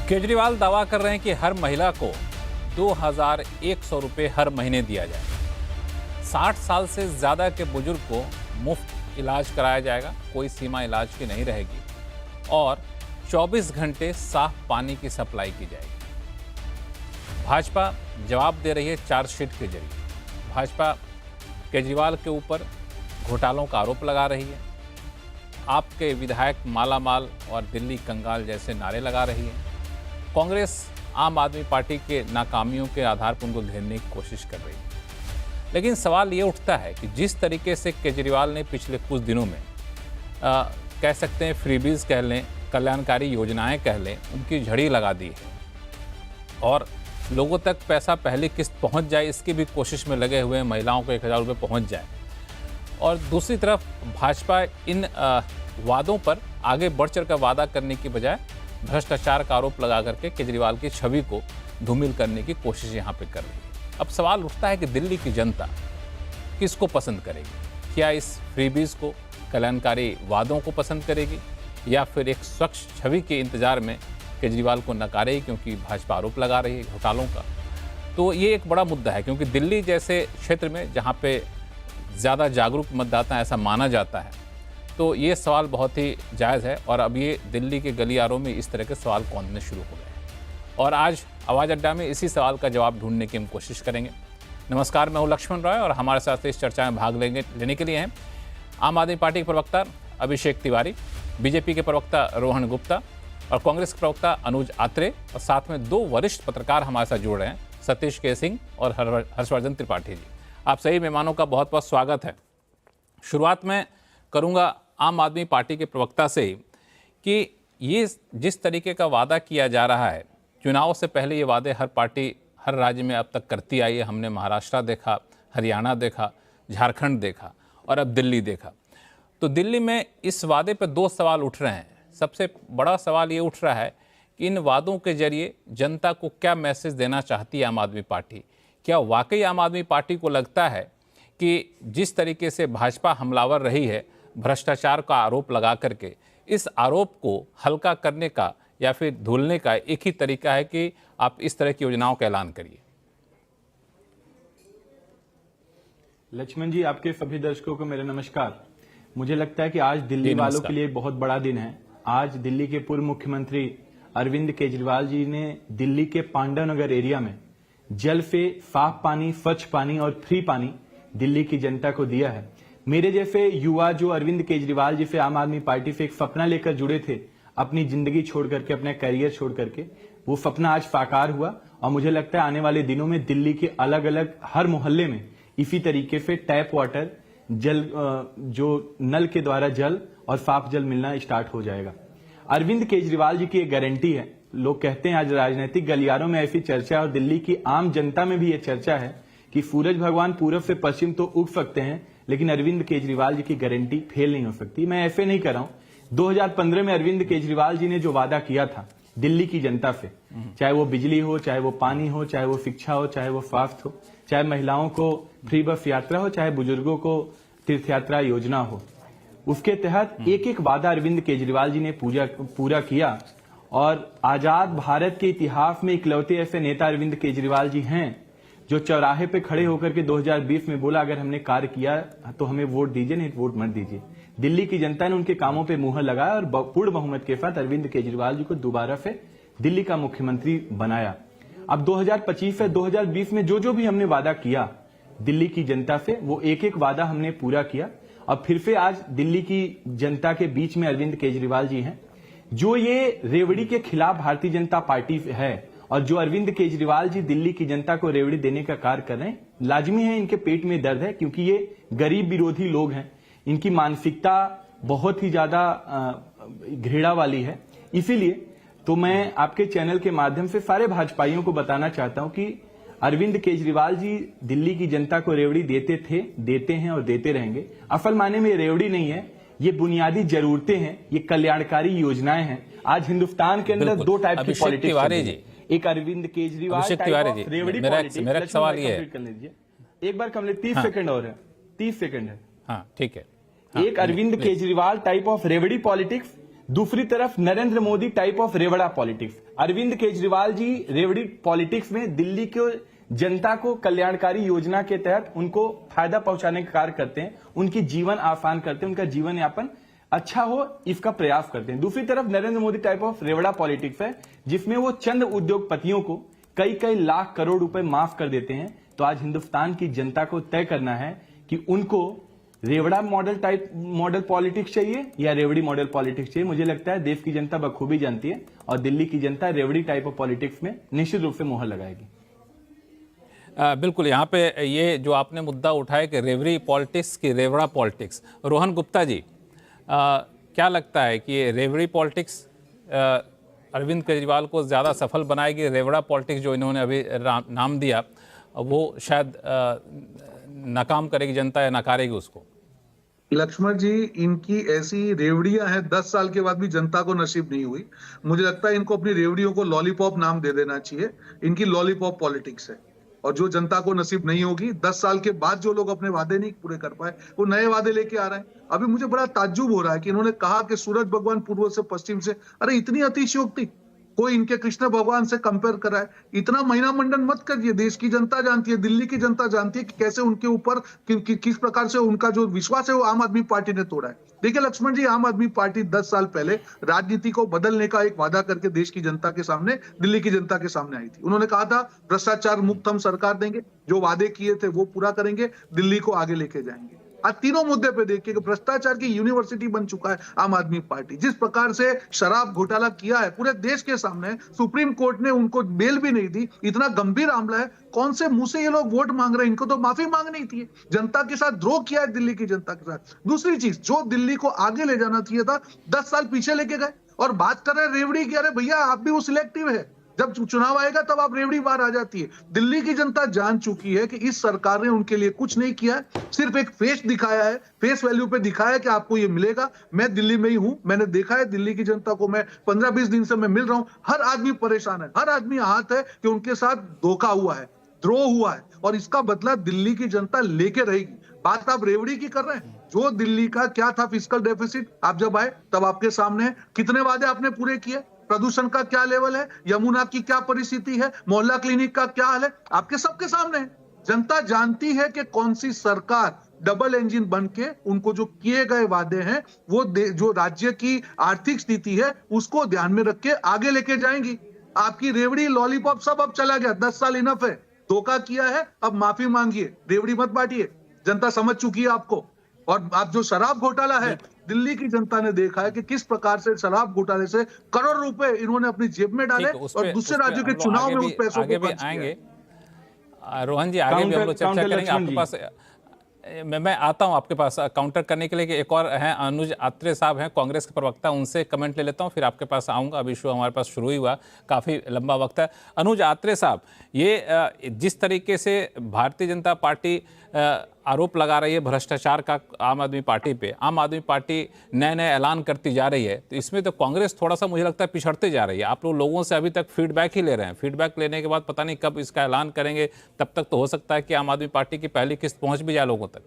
केजरीवाल दावा कर रहे हैं कि हर महिला को 2100 रुपये हर महीने दिया जाए। 60 साल से ज़्यादा के बुजुर्ग को मुफ्त इलाज कराया जाएगा, कोई सीमा इलाज की नहीं रहेगी और 24 घंटे साफ पानी की सप्लाई की जाएगी। भाजपा जवाब दे रही है चार्जशीट के जरिए। भाजपा केजरीवाल के ऊपर घोटालों का आरोप लगा रही है। आपके विधायक मालामाल और दिल्ली कंगाल जैसे नारे लगा रही है। कांग्रेस आम आदमी पार्टी के नाकामियों के आधार पर उनको घेरने की कोशिश कर रही है। लेकिन सवाल ये उठता है कि जिस तरीके से केजरीवाल ने पिछले कुछ दिनों में कह सकते हैं फ्रीबीज कह लें, कल्याणकारी योजनाएं कह लें, उनकी झड़ी लगा दी है और लोगों तक पैसा पहली किस्त पहुंच जाए इसकी भी कोशिश में लगे हुए हैं, महिलाओं को 1000 रुपये पहुँच जाए। और दूसरी तरफ भाजपा इन वादों पर आगे बढ़ चढ़ कर वादा करने की बजाय भ्रष्टाचार का आरोप लगा करके केजरीवाल की छवि को धूमिल करने की कोशिश यहाँ पे कर रही है। अब सवाल उठता है कि दिल्ली की जनता किसको पसंद करेगी? क्या इस फ्रीबीज को, कल्याणकारी वादों को पसंद करेगी या फिर एक स्वच्छ छवि के इंतजार में केजरीवाल को नकारेगी क्योंकि भाजपा आरोप लगा रही है घोटालों का? तो ये एक बड़ा मुद्दा है क्योंकि दिल्ली जैसे क्षेत्र में जहाँ पे ज़्यादा जागरूक मतदाता ऐसा माना जाता है, तो ये सवाल बहुत ही जायज़ है। और अब ये दिल्ली के गलियारों में इस तरह के सवाल कौंधने शुरू हो गए हैं और आज आवाज़ अड्डा में इसी सवाल का जवाब ढूंढने की हम कोशिश करेंगे। नमस्कार, मैं हूं लक्ष्मण रॉय और हमारे साथ इस चर्चा में भाग लेने के लिए हैं आम आदमी पार्टी के प्रवक्ता अभिषेक तिवारी, बीजेपी के प्रवक्ता रोहन गुप्ता और कांग्रेस के प्रवक्ता अनुज आत्रे और साथ में 2 वरिष्ठ पत्रकार हमारे साथ जुड़ रहे हैं, सतीश के सिंह और हर्षवर्धन त्रिपाठी जी। आप सभी मेहमानों का बहुत बहुत स्वागत है। शुरुआत में करूंगा आम आदमी पार्टी के प्रवक्ता से कि ये जिस तरीके का वादा किया जा रहा है, चुनाव से पहले ये वादे हर पार्टी हर राज्य में अब तक करती आई है। हमने महाराष्ट्र देखा, हरियाणा देखा, झारखंड देखा और अब दिल्ली देखा। तो दिल्ली में इस वादे पर 2 सवाल उठ रहे हैं। सबसे बड़ा सवाल ये उठ रहा है कि इन वादों के जरिए जनता को क्या मैसेज देना चाहती है आम आदमी पार्टी? क्या वाकई आम आदमी पार्टी को लगता है कि जिस तरीके से भाजपा हमलावर रही है भ्रष्टाचार का आरोप लगा करके, इस आरोप को हल्का करने का या फिर धुलने का एक ही तरीका है कि आप इस तरह की योजनाओं का ऐलान करिए? लक्ष्मण जी, आपके सभी दर्शकों को मेरा नमस्कार। मुझे लगता है कि आज दिल्ली वालों के लिए बहुत बड़ा दिन है। आज दिल्ली के पूर्व मुख्यमंत्री अरविंद केजरीवाल जी ने दिल्ली के पांडव नगर एरिया में जल से साफ पानी, स्वच्छ पानी और फ्री पानी दिल्ली की जनता को दिया है। मेरे जैसे युवा जो अरविंद केजरीवाल जी से आम आदमी पार्टी से एक सपना लेकर जुड़े थे, अपनी जिंदगी छोड़ करके, अपना करियर छोड़ करके, वो सपना आज साकार हुआ और मुझे लगता है आने वाले दिनों में दिल्ली के अलग अलग हर मोहल्ले में इसी तरीके से टैप वाटर, जल जो नल के द्वारा जल और साफ जल मिलना स्टार्ट हो जाएगा। अरविंद केजरीवाल जी की एक गारंटी है। लोग कहते हैं आज राजनीतिक गलियारों में ऐसी चर्चा और दिल्ली की आम जनता में भी ये चर्चा है कि सूरज भगवान पूरब से पश्चिम तो उग सकते हैं लेकिन अरविंद केजरीवाल जी की गारंटी फेल नहीं हो सकती। मैं ऐसे नहीं कर रहा हूं। 2015 में अरविंद केजरीवाल जी ने जो वादा किया था दिल्ली की जनता से, चाहे वो बिजली हो, चाहे वो पानी हो, चाहे वो शिक्षा हो, चाहे वो स्वास्थ्य हो, चाहे महिलाओं को फ्री बस यात्रा हो, चाहे बुजुर्गों को तीर्थ यात्रा योजना हो, उसके तहत एक एक वादा अरविंद केजरीवाल जी ने पूरा किया। और आजाद भारत के इतिहास में इकलौते ऐसे नेता अरविंद केजरीवाल जी हैं जो चौराहे पे खड़े होकर के 2020 में बोला अगर हमने कार्य किया तो हमें वोट दीजिए, नहीं वोट मत दीजिए। दिल्ली की जनता ने उनके कामों पे मुहर लगाया और पूर्ण बहुमत के साथ अरविंद केजरीवाल जी को दोबारा से दिल्ली का मुख्यमंत्री बनाया। अब 2025 से 2020 में जो भी हमने वादा किया दिल्ली की जनता से, वो एक एक वादा हमने पूरा किया। और फिर से आज दिल्ली की जनता के बीच में अरविंद केजरीवाल जी हैं। जो ये रेवड़ी के खिलाफ भारतीय जनता पार्टी है और जो अरविंद केजरीवाल जी दिल्ली की जनता को रेवड़ी देने का कार्य कर रहे हैं, लाजमी है इनके पेट में दर्द है क्योंकि ये गरीब विरोधी लोग हैं। इनकी मानसिकता बहुत ही ज्यादा घृणा वाली है। इसीलिए तो मैं आपके चैनल के माध्यम से सारे भाजपाइयों को बताना चाहता हूं कि अरविंद केजरीवाल जी दिल्ली की जनता को रेवड़ी देते थे, देते हैं और देते रहेंगे। असल माने में रेवड़ी नहीं है, ये बुनियादी जरूरतें हैं, ये कल्याणकारी योजनाएं हैं। आज हिंदुस्तान के अंदर 2 टाइप की पॉलिटिक्स, एक अरविंद केजरीवाल रेवड़ी पॉलिटिक्स। मेरा सवाल ये है, कर लीजिए एक बार कम ले, 30 सेकंड और है, 30 सेकंड है। हाँ ठीक है। एक अरविंद केजरीवाल टाइप ऑफ रेवड़ी पॉलिटिक्स दूसरी तरफ नरेंद्र मोदी टाइप ऑफ रेवड़ा पॉलिटिक्स। अरविंद केजरीवाल जी रेवड़ी पॉलिटिक्स में दिल्ली के जनता को कल्याणकारी योजना के तहत उनको फायदा पहुंचाने का कार्य करते हैं, उनकी जीवन आसान करते हैं, उनका जीवन यापन अच्छा हो इसका प्रयास करते हैं। दूसरी तरफ नरेंद्र मोदी टाइप ऑफ रेवड़ा पॉलिटिक्स है जिसमें वो चंद उद्योगपतियों को कई कई लाख करोड़ रुपए माफ कर देते हैं। तो आज हिंदुस्तान की जनता को तय करना है कि उनको रेवड़ा मॉडल पॉलिटिक्स चाहिए या रेवड़ी मॉडल पॉलिटिक्स चाहिए। मुझे लगता है देश की जनता बखूबी जानती है और दिल्ली की जनता रेवड़ी टाइप ऑफ पॉलिटिक्स में निश्चित रूप से मोहर लगाएगी। बिल्कुल, यहाँ पे ये जो आपने मुद्दा उठाया कि रेवड़ी पॉलिटिक्स की रेवड़ा पॉलिटिक्स, रोहन गुप्ता जी क्या लगता है कि ये रेवड़ी पॉलिटिक्स अरविंद केजरीवाल को ज़्यादा सफल बनाएगी? रेवड़ा पॉलिटिक्स जो इन्होंने अभी नाम दिया वो शायद नाकाम करेगी जनता या नकारेगी उसको? लक्ष्मण जी, इनकी ऐसी रेवड़ियां हैं 10 साल के बाद भी जनता को नसीब नहीं हुई। मुझे लगता है इनको अपनी रेवड़ियों को लॉलीपॉप नाम दे देना चाहिए। इनकी लॉलीपॉप पॉलिटिक्स है और जो जनता को नसीब नहीं होगी, 10 साल के बाद जो लोग अपने वादे नहीं पूरे कर पाए वो नए वादे लेके आ रहे हैं। अभी मुझे बड़ा ताज्जुब हो रहा है कि इन्होंने कहा कि सूरज भगवान पूर्व से पश्चिम से, अरे इतनी अतिशयोक्ति कोई इनके कृष्ण भगवान से कंपेयर कराए। इतना महीना मंडन मत करिए। देश की जनता जानती है, दिल्ली की जनता जानती है कि कैसे उनके ऊपर किस प्रकार से उनका जो विश्वास है वो आम आदमी पार्टी ने तोड़ा है। देखिए लक्ष्मण जी, आम आदमी पार्टी 10 साल पहले राजनीति को बदलने का एक वादा करके देश की जनता के सामने, दिल्ली की जनता के सामने आई थी। उन्होंने कहा था भ्रष्टाचार मुक्त हम सरकार देंगे, जो वादे किए थे वो पूरा करेंगे, दिल्ली को आगे लेके जाएंगे। आज तीनों मुद्दे पे देखिए कि भ्रष्टाचार की यूनिवर्सिटी बन चुका है आम आदमी पार्टी। जिस प्रकार से शराब घोटाला किया है पूरे देश के सामने, सुप्रीम कोर्ट ने उनको बेल भी नहीं दी। इतना गंभीर मामला है, कौन से मुंह से ये लोग वोट मांग रहे हैं? इनको तो माफी मांगनी थी। जनता के साथ द्रोह किया है दिल्ली की जनता के साथ। दूसरी चीज, जो दिल्ली को आगे ले जाना चाहिए था 10 साल पीछे लेके गए और बात कर रहे हैं रेवड़ी की। अरे भैया, आप भी वो सिलेक्टिव है, जब चुनाव आएगा तब आप रेवड़ी बाहर आ जाती है। दिल्ली की जनता जान चुकी है कि इस सरकार ने उनके लिए कुछ नहीं किया है, सिर्फ एक फेस दिखाया है, फेस वैल्यू पे दिखाया कि आपको ये मिलेगा। मैं दिल्ली में ही हूं, मैंने देखा है दिल्ली की जनता को, मैं 15-20 दिन से मैं मिल रहा हूं। हर आदमी परेशान है, हर आदमी आहत है कि उनके साथ धोखा हुआ है, द्रोह हुआ है और इसका बदला दिल्ली की जनता लेके रहेगी। बात आप रेवड़ी की कर रहे हैं, जो दिल्ली का क्या था फिस्कल डेफिसिट, आप जब आए तब आपके सामने है। कितने वादे आपने पूरे किए? प्रदूषण का क्या लेवल है, यमुना की क्या परिस्थिति है, मोहल्ला क्लिनिक का क्या हाल है, आपके सबके सामने है। जनता जानती है कि कौन सी सरकार डबल इंजन बन के उनको जो किए गए वादे हैं वो जो राज्य की आर्थिक स्थिति है उसको ध्यान में रख के आगे लेके जाएंगी। आपकी रेवड़ी लॉलीपॉप सब अब चला गया, 10 साल इनफ है। धोखा किया है, अब माफी मांगिए, रेवड़ी मत बांटिए। जनता समझ चुकी है आपको। और आप जो शराब घोटाला है, दिल्ली की जनता ने देखा है कि किस प्रकार से शराब घोटाले से करोड़ रुपए इन्होंने अपनी जेब में डाले और दूसरे राज्यों के चुनाव में उस पैसों को खर्च किया। रोहन जी, आगे भी हम लोग चर्चा करेंगे। आपके पास मैं आता हूं आपके पास काउंटर करने के लिए कि एक और हैं अनुज आत्रे साहब हैं, कांग्रेस के प्रवक्ता, उनसे कमेंट ले लेता हूं, फिर आपके पास आऊंगा। अभी शो हमारे पास शुरू ही हुआ, काफ़ी लंबा वक्त है। अनुज आत्रे साहब, ये जिस तरीके से भारतीय जनता पार्टी आरोप लगा रही है भ्रष्टाचार का आम आदमी पार्टी पे, आम आदमी पार्टी नए नए ऐलान करती जा रही है, तो इसमें तो कांग्रेस थोड़ा सा मुझे लगता है पिछड़ते जा रही है। आप लोगों से अभी तक फीडबैक ही ले रहे हैं, फीडबैक लेने के बाद पता नहीं कब इसका ऐलान करेंगे, तब तक तो हो सकता है कि आम आदमी पार्टी की पहली किस्त पहुंच भी जाए लोगों तक।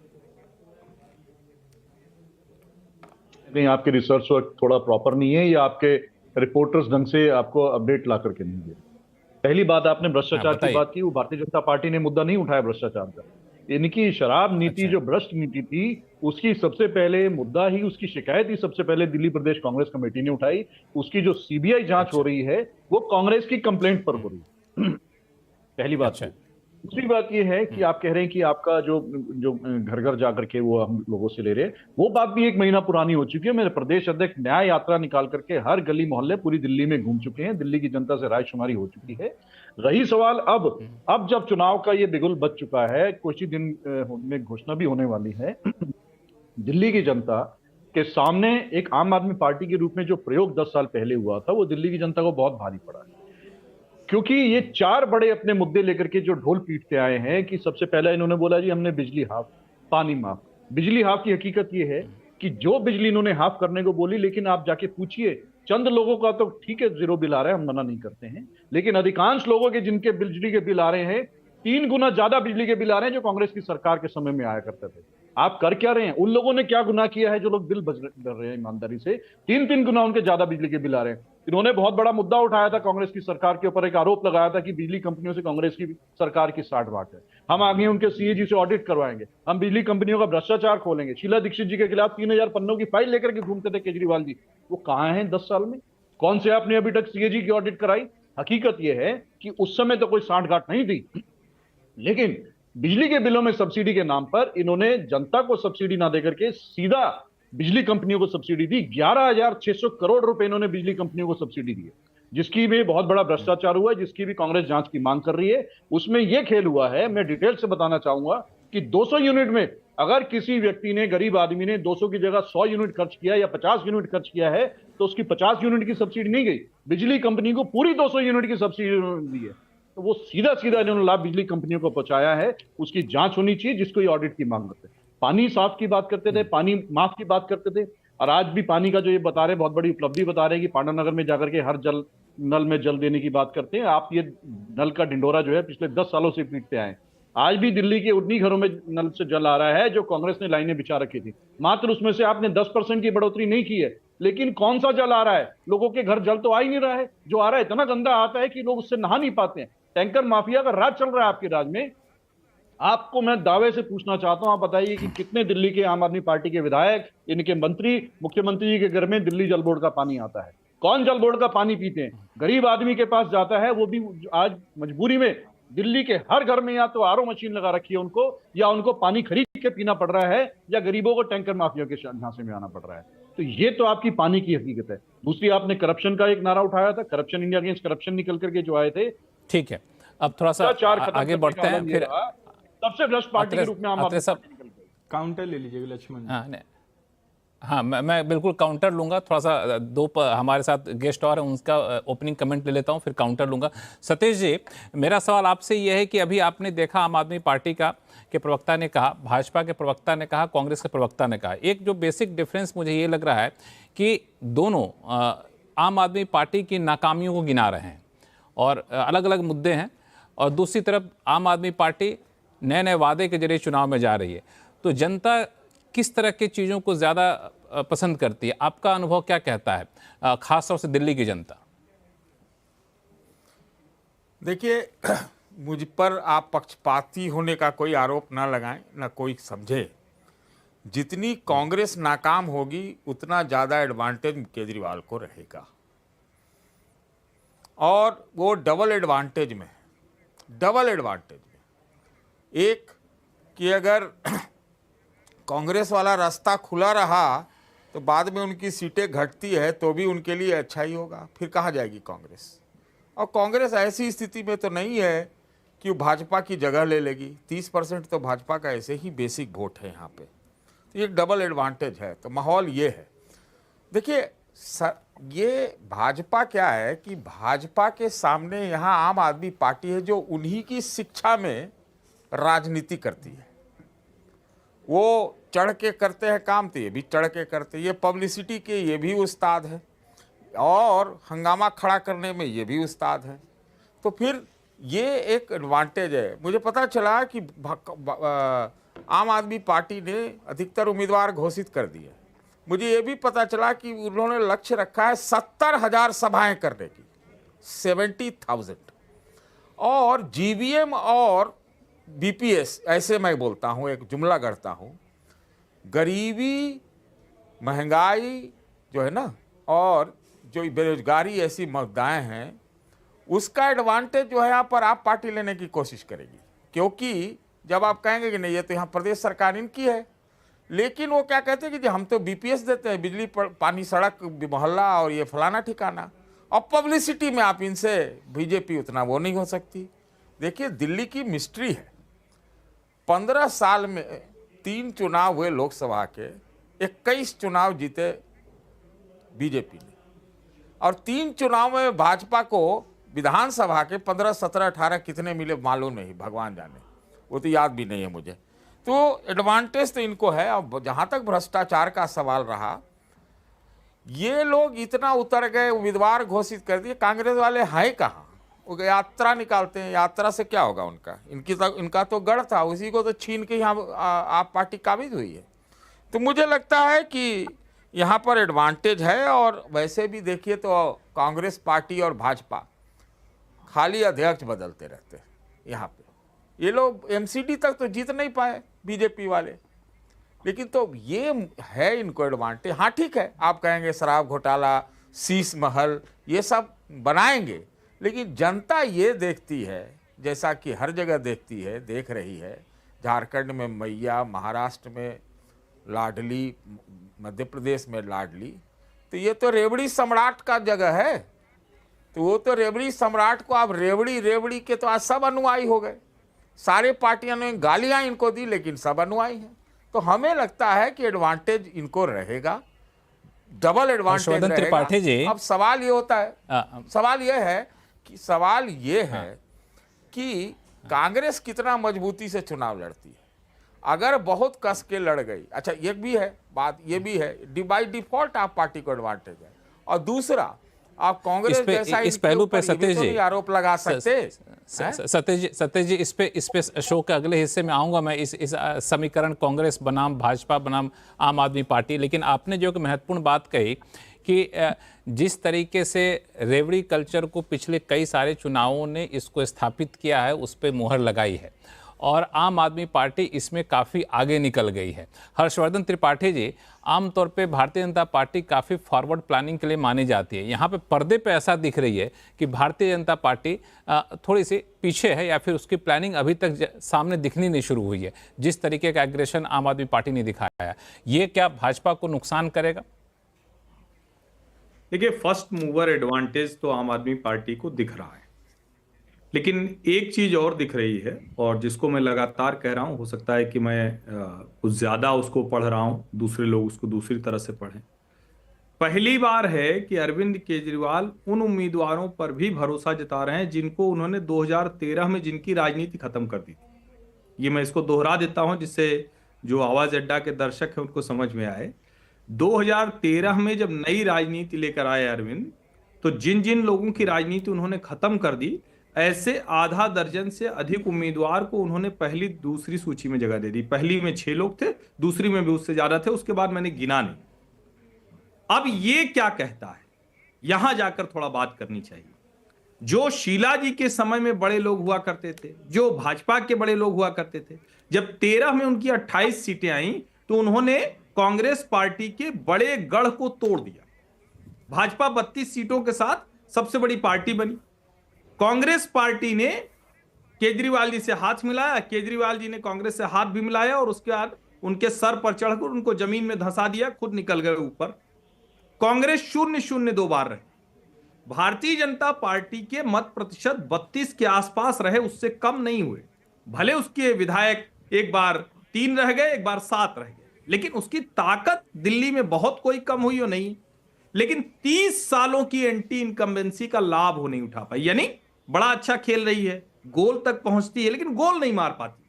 नहीं, आपके रिसर्च वर्क थोड़ा प्रॉपर नहीं है या आपके रिपोर्टर्स ढंग से आपको अपडेट ला करके नहीं दिए। पहली बात, आपने भ्रष्टाचार की बात की, वो भारतीय जनता पार्टी ने मुद्दा नहीं उठाया भ्रष्टाचार का। इनकी शराब नीति जो भ्रष्ट नीति थी उसकी सबसे पहले मुद्दा ही, उसकी शिकायत ही सबसे पहले दिल्ली प्रदेश कांग्रेस कमेटी ने उठाई। उसकी जो सीबीआई जांच हो रही है वो कांग्रेस की कंप्लेंट पर हो रही है। पहली बात है। दूसरी बात यह है कि आप कह रहे हैं कि आपका जो घर घर जाकर के वो हम लोगों से ले रहे हैं, वो बात भी 1 महीना पुरानी हो चुकी है। मेरे प्रदेश अध्यक्ष न्याय यात्रा निकाल करके हर गली मोहल्ले पूरी दिल्ली में घूम चुके हैं, दिल्ली की जनता से रायशुमारी हो चुकी है। रही सवाल अब जब चुनाव का ये बिगुल बच चुका है, कुछ ही दिन में घोषणा भी होने वाली है, दिल्ली की जनता के सामने एक आम आदमी पार्टी के रूप में जो प्रयोग 10 साल पहले हुआ था वो दिल्ली की जनता को बहुत भारी पड़ा है। क्योंकि ये 4 बड़े अपने मुद्दे लेकर के जो ढोल पीटते आए हैं कि सबसे पहले इन्होंने बोला जी हमने बिजली हाफ, पानी माफ। बिजली हाफ की हकीकत ये है कि जो बिजली इन्होंने हाफ करने को बोली, लेकिन आप जाके पूछिए, चंद लोगों का तो ठीक है जीरो बिल आ रहा है, हम मना नहीं करते हैं, लेकिन अधिकांश लोगों के जिनके बिजली के बिल आ रहे हैं 3 गुना ज्यादा बिजली के बिल आ रहे हैं जो कांग्रेस की सरकार के समय में आया करते थे। आप कर क्या रहे हैं? उन लोगों ने क्या गुनाह किया है जो लोग बिल भर रहे हैं ईमानदारी से? 3-3 गुना उनके ज्यादा बिजली के बिल आ रहे हैं। इन्होंने बहुत बड़ा मुद्दा उठाया था कांग्रेस की सरकार के ऊपर, एक आरोप लगाया था कि बिजली कंपनियों से कांग्रेस की सरकार की साठगांठ है। हम आगे उनके सीएजी से ऑडिट करवाएंगे, हम बिजली कंपनियों का भ्रष्टाचार खोलेंगे। शीला दीक्षित जी के खिलाफ 3000 पन्नों की फाइल लेकर के घूमते थे केजरीवाल जी, वो कहां हैं 10 साल में? कौन से आपने अभी तक सीएजी की ऑडिट कराई? हकीकत यह है कि उस समय तो कोई साठगांठ नहीं थी, लेकिन बिजली के बिलों में सब्सिडी के नाम पर इन्होंने जनता को सब्सिडी ना देकर के सीधा बिजली कंपनियों को सब्सिडी दी। 11,600 करोड़ रुपए इन्होंने बिजली कंपनियों को सब्सिडी दी है, जिसकी भी बहुत बड़ा भ्रष्टाचार हुआ है, जिसकी भी कांग्रेस जांच की मांग कर रही है। उसमें यह खेल हुआ है, मैं डिटेल से बताना चाहूंगा कि 200 यूनिट में अगर किसी व्यक्ति ने, गरीब आदमी ने 200 की जगह 100 यूनिट खर्च किया या 50 यूनिट खर्च किया है, तो उसकी 50 यूनिट की सब्सिडी नहीं गई, बिजली कंपनी को पूरी 200 यूनिट की सब्सिडी दी है। तो वो सीधा सीधा इन्होंने लाभ बिजली कंपनियों को पहुंचाया है। उसकी जांच होनी चाहिए, जिसको ये ऑडिट की मांग करते हैं। पानी साफ की बात करते थे, पानी माफ की बात करते थे, और आज भी पानी का जो ये बता रहे बहुत बड़ी उपलब्धि बता रहे हैं कि पांडानगर में जाकर के हर नल में जल देने की बात करते हैं। आप ये नल का ढिंडोरा जो है पिछले 10 सालों से पीटते आए। आज भी दिल्ली के उन्हीं घरों में नल से जल आ रहा है जो कांग्रेस ने लाइनें बिछा रखी थी। मात्र उसमें से आपने 10% की बढ़ोतरी नहीं की है, लेकिन कौन सा जल आ रहा है? लोगों के घर जल तो आ ही नहीं रहा है। जो आ रहा है इतना गंदा आता है कि लोग उससे नहा नहीं पाते हैं। टैंकर माफिया का राज चल रहा है आपके राज्य में। आपको मैं दावे से पूछना चाहता हूं, आप बताइए कि कितने दिल्ली के आम आदमी पार्टी के विधायक, इनके मंत्री, मुख्यमंत्री जी के घर में दिल्ली जल बोर्ड का पानी आता है? कौन जल बोर्ड का पानी पीते हैं? गरीब आदमी के पास जाता है, वो भी आज मजबूरी में दिल्ली के हर घर में या तो आरओ मशीन लगा रखी है उनको, या उनको पानी खरीद के पीना पड़ रहा है, या गरीबों को टैंकर माफिया के झांसे में आना पड़ रहा है। तो ये तो आपकी पानी की हकीकत है। दूसरी, आपने करप्शन का एक नारा उठाया था, करप्शन इंडिया अगेंस्ट करप्शन निकल करके जो आए थे। ठीक है, अब थोड़ा सा आगे बढ़ते हैं। फिर सबसे भ्रष्ट पार्टी के रूप में आम आदमी सब काउंटर ले लीजिएगा लक्ष्मण। हाँ, मैं बिल्कुल काउंटर लूंगा। थोड़ा सा हमारे साथ गेस्ट और हैं, उनका ओपनिंग कमेंट ले लेता हूं, फिर काउंटर लूंगा। सतीश जी, मेरा सवाल आपसे यह है कि अभी आपने देखा आम आदमी पार्टी के प्रवक्ता ने कहा, भाजपा के प्रवक्ता ने कहा, कांग्रेस के प्रवक्ता ने कहा। एक जो बेसिक डिफरेंस मुझे ये लग रहा है कि दोनों आम आदमी पार्टी की नाकामियों को गिना रहे हैं और अलग अलग मुद्दे हैं, और दूसरी तरफ आम आदमी पार्टी नए नए वादे के जरिए चुनाव में जा रही है। तो जनता किस तरह की चीज़ों को ज़्यादा पसंद करती है? आपका अनुभव क्या कहता है, खासतौर से दिल्ली की जनता? देखिए, मुझ पर आप पक्षपाती होने का कोई आरोप ना लगाएं, ना कोई समझे। जितनी कांग्रेस नाकाम होगी उतना ज़्यादा एडवांटेज केजरीवाल को रहेगा, और वो डबल एडवांटेज में। एक कि अगर कांग्रेस वाला रास्ता खुला रहा तो बाद में उनकी सीटें घटती है तो भी उनके लिए अच्छा ही होगा, फिर कहाँ जाएगी कांग्रेस। और कांग्रेस ऐसी स्थिति में तो नहीं है कि वो भाजपा की जगह ले लेगी। 30% तो भाजपा का ऐसे ही बेसिक वोट है यहाँ पे, तो ये डबल एडवांटेज है। तो माहौल ये है। देखिए ये भाजपा क्या है कि भाजपा के सामने यहाँ आम आदमी पार्टी है जो उन्हीं की शिक्षा में राजनीति करती है। वो चढ़ के करते हैं काम, तो ये भी चढ़ के करते हैं। ये पब्लिसिटी के ये भी उस्ताद है, और हंगामा खड़ा करने में ये भी उस्ताद है। तो फिर ये एक एडवांटेज है। मुझे पता चला कि आम आदमी पार्टी ने अधिकतर उम्मीदवार घोषित कर दिए। मुझे ये भी पता चला कि उन्होंने लक्ष्य रखा है 70,000 सभाएं करने की, 70,000। और जीवीएम और बीपीएस, ऐसे मैं बोलता हूँ, एक जुमला गढ़ता हूँ, गरीबी, महंगाई जो है ना, और जो बेरोजगारी, ऐसी मुद्दाएं हैं, उसका एडवांटेज जो है यहाँ पर आप पार्टी लेने की कोशिश करेगी। क्योंकि जब आप कहेंगे कि नहीं ये तो यहाँ प्रदेश सरकार इनकी है, लेकिन वो क्या कहते हैं कि हम तो बीपीएस देते हैं, बिजली पानी सड़क मोहल्ला और ये फलाना ठिकाना, और पब्लिसिटी में आप इनसे बीजेपी उतना वो नहीं हो सकती। देखिए दिल्ली की मिस्ट्री है। 15 साल में 3 चुनाव हुए लोकसभा के, 21 चुनाव जीते बीजेपी ने, और 3 चुनाव में भाजपा को विधानसभा के 15, 17, 18 कितने मिले मालूम नहीं, भगवान जाने, वो तो याद भी नहीं है मुझे। तो एडवांटेज तो इनको है। अब जहाँ तक भ्रष्टाचार का सवाल रहा, ये लोग इतना उतर गए, उम्मीदवार घोषित कर दिए। कांग्रेस वाले हैं कहाँ? वो यात्रा निकालते हैं, यात्रा से क्या होगा उनका? इनका तो गढ़ था, उसी को तो छीन के यहाँ आप पार्टी काबिज हुई है। तो मुझे लगता है कि यहाँ पर एडवांटेज है। और वैसे भी देखिए तो कांग्रेस पार्टी और भाजपा खाली अध्यक्ष बदलते रहते हैं यहाँ पे। ये लोग एमसीडी तक तो जीत नहीं पाए बीजेपी वाले, लेकिन तो ये है इनको एडवांटेज। हाँ ठीक है, आप कहेंगे शराब घोटाला, शीश महल, ये सब बनाएंगे, लेकिन जनता ये देखती है, जैसा कि हर जगह देखती है, देख रही है। झारखंड में मैया, महाराष्ट्र में लाडली, मध्य प्रदेश में लाडली, तो ये तो रेवड़ी सम्राट का जगह है। तो वो तो रेवड़ी सम्राट को आप रेवड़ी के तो आज सब अनुयायी हो गए। सारे पार्टियों ने गालियां इनको दी, लेकिन सब अनुयायी हैं। तो हमें लगता है कि एडवांटेज इनको रहेगा, डबल एडवांटेज रहेगा। अब सवाल ये होता है, सवाल ये है कि कांग्रेस कितना मजबूती से चुनाव लड़ती है। अगर बहुत कस के लड़ गई, अच्छा ये भी है बात, ये भी है बाय डिफॉल्ट आप पार्टी को एडवांटेज है। और दूसरा, आप कांग्रेस जैसा इस पहलू पे सतीश जी आरोप लगा सकते। सतीश जी इस पे शो के अगले हिस्से में आऊंगा मैं, इस समीकरण कांग्रेस बनाम भाजपा बनाम आम आदमी पार्टी। लेकिन आपने जो महत्वपूर्ण बात कही कि जिस तरीके से रेवड़ी कल्चर को पिछले कई सारे चुनावों ने इसको स्थापित किया है, उस पर मुहर लगाई है और आम आदमी पार्टी इसमें काफ़ी आगे निकल गई है। हर्षवर्धन त्रिपाठी जी, आमतौर पे भारतीय जनता पार्टी काफ़ी फॉरवर्ड प्लानिंग के लिए मानी जाती है। यहाँ पे पर्दे पे ऐसा दिख रही है कि भारतीय जनता पार्टी थोड़ी सी पीछे है, या फिर उसकी प्लानिंग अभी तक सामने दिखनी नहीं शुरू हुई है। जिस तरीके का एग्रेशन आम आदमी पार्टी ने दिखाया है, ये क्या भाजपा को नुकसान करेगा? देखिए, फर्स्ट मूवर एडवांटेज तो आम आदमी पार्टी को दिख रहा है, लेकिन एक चीज और दिख रही है, और जिसको मैं लगातार कह रहा हूं, हो सकता है कि मैं कुछ ज्यादा उसको पढ़ रहा हूं, दूसरे लोग उसको दूसरी तरह से पढ़ें। पहली बार है कि अरविंद केजरीवाल उन उम्मीदवारों पर भी भरोसा जता रहे हैं जिनको उन्होंने 2013 में जिनकी राजनीति खत्म कर दी थी। ये मैं इसको दोहरा देता हूं, जिससे जो आवाज अड्डा के दर्शक हैं उनको समझ में आए। 2013 में जब नई राजनीति लेकर आए अरविंद, तो जिन जिन लोगों की राजनीति उन्होंने खत्म कर दी, ऐसे आधा दर्जन से अधिक उम्मीदवार को उन्होंने पहली दूसरी सूची में जगह दे दी। पहली में 6 लोग थे, दूसरी में भी उससे ज्यादा थे, उसके बाद मैंने गिना नहीं। अब ये क्या कहता है, यहां जाकर थोड़ा बात करनी चाहिए। जो शीला जी के समय में बड़े लोग हुआ करते थे, जो भाजपा के बड़े लोग हुआ करते थे, जब 13 में उनकी 28 सीटें आई तो उन्होंने कांग्रेस पार्टी के बड़े गढ़ को तोड़ दिया। भाजपा 32 सीटों के साथ सबसे बड़ी पार्टी बनी। कांग्रेस पार्टी ने केजरीवाल जी से हाथ मिलाया, केजरीवाल जी ने कांग्रेस से हाथ भी मिलाया, और उसके बाद उनके सर पर चढ़कर उनको जमीन में धंसा दिया, खुद निकल गए ऊपर। कांग्रेस 0-0 2 बार रहे। भारतीय जनता पार्टी के मत प्रतिशत 32 के आसपास रहे, उससे कम नहीं हुए। भले उसके विधायक एक बार 3 रह गए, एक बार 7 रह गए, लेकिन उसकी ताकत दिल्ली में बहुत कोई कम हुई हो नहीं। लेकिन 30 सालों की एंटी इनकम्बेंसी का लाभ वो नहीं उठा पाई। यानी बड़ा अच्छा खेल रही है, गोल तक पहुंचती है, लेकिन गोल नहीं मार पाती।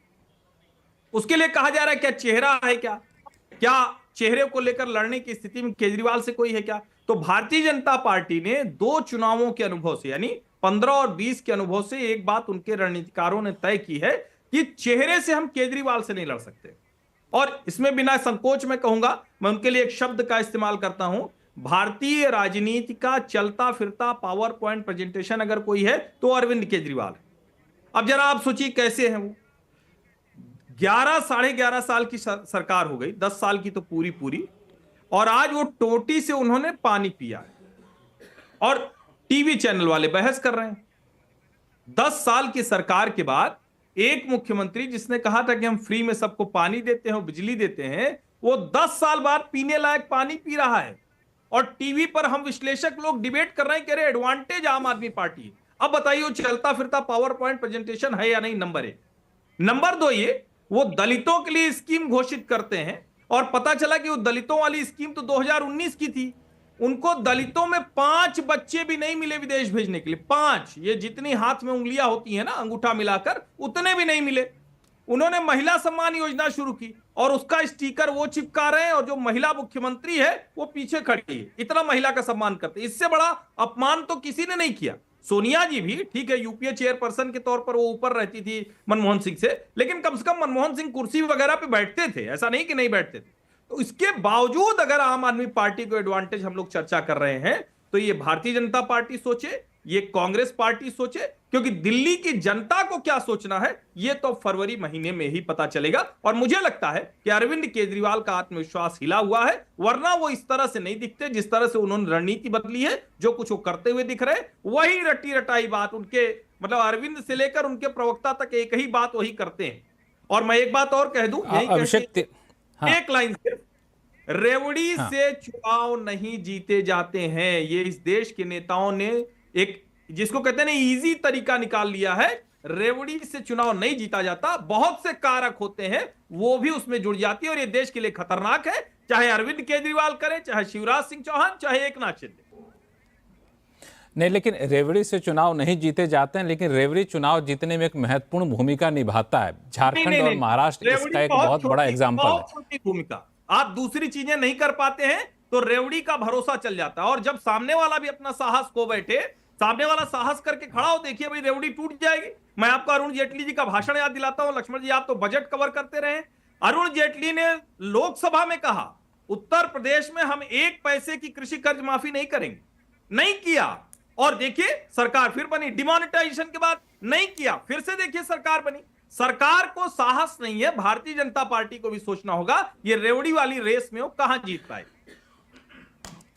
उसके लिए कहा जा रहा है क्या चेहरा है, क्या चेहरे को लेकर लड़ने की स्थिति में केजरीवाल से कोई है क्या? तो भारतीय जनता पार्टी ने 2 चुनावों के अनुभव से, यानी 15 और 20 के अनुभव से, एक बात उनके रणनीतिकारों ने तय की है कि चेहरे से हम केजरीवाल से नहीं लड़ सकते। और इसमें बिना संकोच में कहूंगा, मैं उनके लिए एक शब्द का इस्तेमाल करता हूं, भारतीय राजनीति का चलता फिरता पावर पॉइंट प्रेजेंटेशन अगर कोई है तो अरविंद केजरीवाल है। अब जरा आप सोचिए कैसे हैं वो। 11 साढ़े 11 साल की सरकार हो गई, 10 साल की तो पूरी, और आज वो टोटी से उन्होंने पानी पिया है और टीवी चैनल वाले बहस कर रहे हैं। 10 साल की सरकार के बाद एक मुख्यमंत्री जिसने कहा था कि हम फ्री में सबको पानी देते हैं, बिजली देते हैं, वो 10 साल बाद पीने लायक पानी पी रहा है। और टीवी पर हम विश्लेषक लोग डिबेट कर रहे हैं, कह रहे एडवांटेज आम आदमी पार्टी। अब बताइए वो चलता फिरता पावर पॉइंट प्रेजेंटेशन है या नहीं? नंबर 1। नंबर 2, ये वो दलितों के लिए स्कीम घोषित करते हैं, और पता चला कि वो दलितों वाली स्कीम तो 2019 की थी। उनको दलितों में 5 बच्चे भी नहीं मिले विदेश भेजने के लिए। 5, ये जितनी हाथ में उंगलियां होती है ना, अंगूठा मिलाकर, उतने भी नहीं मिले। उन्होंने महिला सम्मान योजना शुरू की और उसका स्टिकर वो चिपका रहे हैं, और जो महिला मुख्यमंत्री है वो पीछे खड़ी है। इतना महिला का सम्मान करते, इससे बड़ा अपमान तो किसी ने नहीं किया। सोनिया जी भी ठीक है, यूपीए चेयरपर्सन के तौर पर वो ऊपर रहती थी मनमोहन सिंह से, लेकिन कम से कम मनमोहन सिंह कुर्सी वगैरह पे बैठते थे, ऐसा नहीं कि नहीं बैठते थे। तो इसके बावजूद अगर आम आदमी पार्टी को एडवांटेज हम लोग चर्चा कर रहे हैं, तो ये भारतीय जनता पार्टी सोचे, ये कांग्रेस पार्टी सोचे, क्योंकि दिल्ली की जनता को क्या सोचना है ये तो फरवरी महीने में ही पता चलेगा। और मुझे लगता है कि अरविंद केजरीवाल का आत्मविश्वास हिला हुआ है, वरना वो इस तरह से नहीं दिखते जिस तरह से उन्होंने रणनीति बदली है। जो कुछ वो करते हुए दिख रहे, वही रटी रटाई बात उनके, मतलब अरविंद से लेकर उनके प्रवक्ता तक एक ही बात वही करते हैं। और मैं एक बात और कह दूं, एक लाइन सिर्फ, रेवड़ी से चुनाव नहीं जीते जाते हैं। ये इस देश के नेताओं ने एक, जिसको कहते हैं ना, इजी तरीका निकाल लिया है। रेवड़ी से चुनाव नहीं जीता जाता, बहुत से कारक होते हैं, वो भी उसमें जुड़ जाती है, और ये देश के लिए खतरनाक है। चाहे अरविंद केजरीवाल करे, चाहे शिवराज सिंह चौहान, चाहे एकनाथ शिंदे। नहीं, लेकिन रेवड़ी से चुनाव नहीं जीते जाते हैं, लेकिन रेवड़ी चुनाव जीतने में एक महत्वपूर्ण भूमिका निभाता है। झारखंड और महाराष्ट्र इसका एक बहुत बड़ा एग्जाम्पल है। छोटी भूमिका, आप दूसरी चीजें नहीं कर पाते हैं तो रेवड़ी का भरोसा चल जाता है। और जब सामने वाला भी अपना साहस खो बैठे, सामने वाला साहस करके खड़ा हो, देखिए भाई रेवड़ी टूट जाएगी। मैं आपको अरुण जेटली जी का भाषण याद दिलाता हूं। लक्ष्मण जी, आप तो बजट कवर करते रहे। अरुण जेटली ने लोकसभा में कहा, उत्तर प्रदेश में हम 1 पैसे की कृषि कर्ज माफी नहीं करेंगे, नहीं किया। और देखिए सरकार फिर बनी, डिमोनेटाइजेशन के बाद नहीं किया, फिर से देखिए सरकार बनी। सरकार को साहस नहीं है, भारतीय जनता पार्टी को भी सोचना होगा ये रेवड़ी वाली रेस में वो कहां जीत पाए।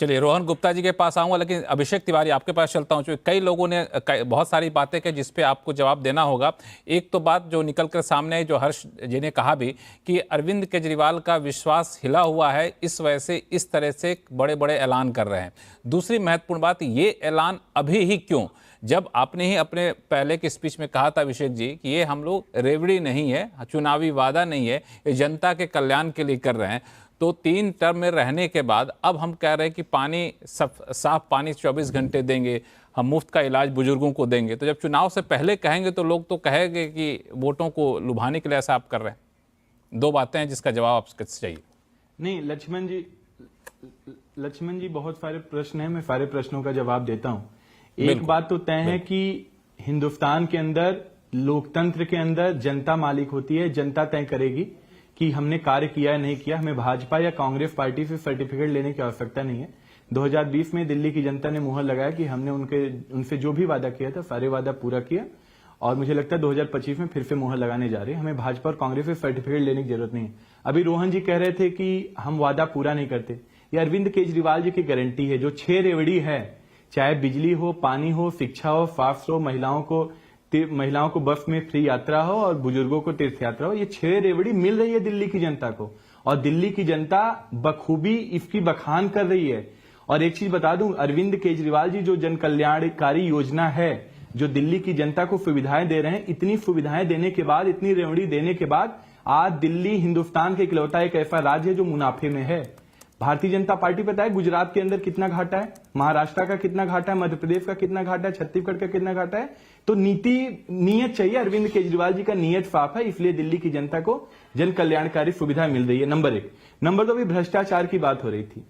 चलिए रोहन गुप्ता जी के पास आऊंगा, लेकिन अभिषेक तिवारी आपके पास चलता हूं। कई लोगों ने बहुत सारी बातें की जिस पे आपको जवाब देना होगा। एक तो बात जो निकल कर सामने आई, जो हर्ष जी ने कहा भी, कि अरविंद केजरीवाल का विश्वास हिला हुआ है, इस वजह से इस तरह से बड़े बड़े ऐलान कर रहे हैं। दूसरी महत्वपूर्ण बात, ये ऐलान अभी ही क्यों, जब आपने ही अपने पहले की स्पीच में कहा था अभिषेक जी कि ये हम लोग रेवड़ी नहीं है, चुनावी वादा नहीं है, ये जनता के कल्याण के लिए कर रहे हैं। तो 3 टर्म में रहने के बाद अब हम कह रहे हैं कि पानी साफ पानी 24 घंटे देंगे, हम मुफ्त का इलाज बुजुर्गों को देंगे। तो जब चुनाव से पहले कहेंगे तो लोग तो कहेंगे कि वोटों को लुभाने के लिए ऐसा आप कर रहे हैं। 2 बातें हैं जिसका जवाब आपसे चाहिए। नहीं लक्ष्मण जी बहुत सारे प्रश्न हैं, मैं सारे प्रश्नों का जवाब देता हूं। एक बात तो तय है कि हिंदुस्तान के अंदर, लोकतंत्र के अंदर जनता मालिक होती है। जनता तय करेगी कि हमने कार्य किया या नहीं किया। हमें भाजपा या कांग्रेस पार्टी से सर्टिफिकेट लेने की आवश्यकता नहीं है। 2020 में दिल्ली की जनता ने मुहर लगाया कि हमने उनसे जो भी वादा किया था सारे वादा पूरा किया, और मुझे लगता है 2025 में फिर से मुहर लगाने जा रहे हैं। हमें भाजपा और कांग्रेस से सर्टिफिकेट लेने की जरूरत नहीं है। अभी रोहन जी कह रहे थे कि हम वादा पूरा नहीं करते, ये अरविंद केजरीवाल जी की गारंटी है। जो 6 रेवड़ी है, चाहे बिजली हो, पानी हो, शिक्षा हो, स्वास्थ्य हो, महिलाओं को बस में फ्री यात्रा हो और बुजुर्गों को तीर्थ यात्रा हो, ये 6 रेवड़ी मिल रही है दिल्ली की जनता को, और दिल्ली की जनता बखूबी इसकी बखान कर रही है। और एक चीज बता दूं, अरविंद केजरीवाल जी जो जन कल्याणकारी योजना है, जो दिल्ली की जनता को सुविधाएं दे रहे हैं, इतनी सुविधाएं देने के बाद, इतनी रेवड़ी देने के बाद, आज दिल्ली हिंदुस्तान के इकलौता एक ऐसा राज्य है जो मुनाफे में है। भारतीय जनता पार्टी पता है गुजरात के अंदर कितना घाटा है, महाराष्ट्र का कितना घाटा है, मध्य प्रदेश का कितना घाटा है, छत्तीसगढ़ का कितना घाटा है। तो नीयत चाहिए। अरविंद केजरीवाल जी का नीयत साफ है, इसलिए दिल्ली की जनता को जन कल्याणकारी सुविधा मिल रही है। नंबर 1। नंबर 2, भी भ्रष्टाचार की बात हो रही थी।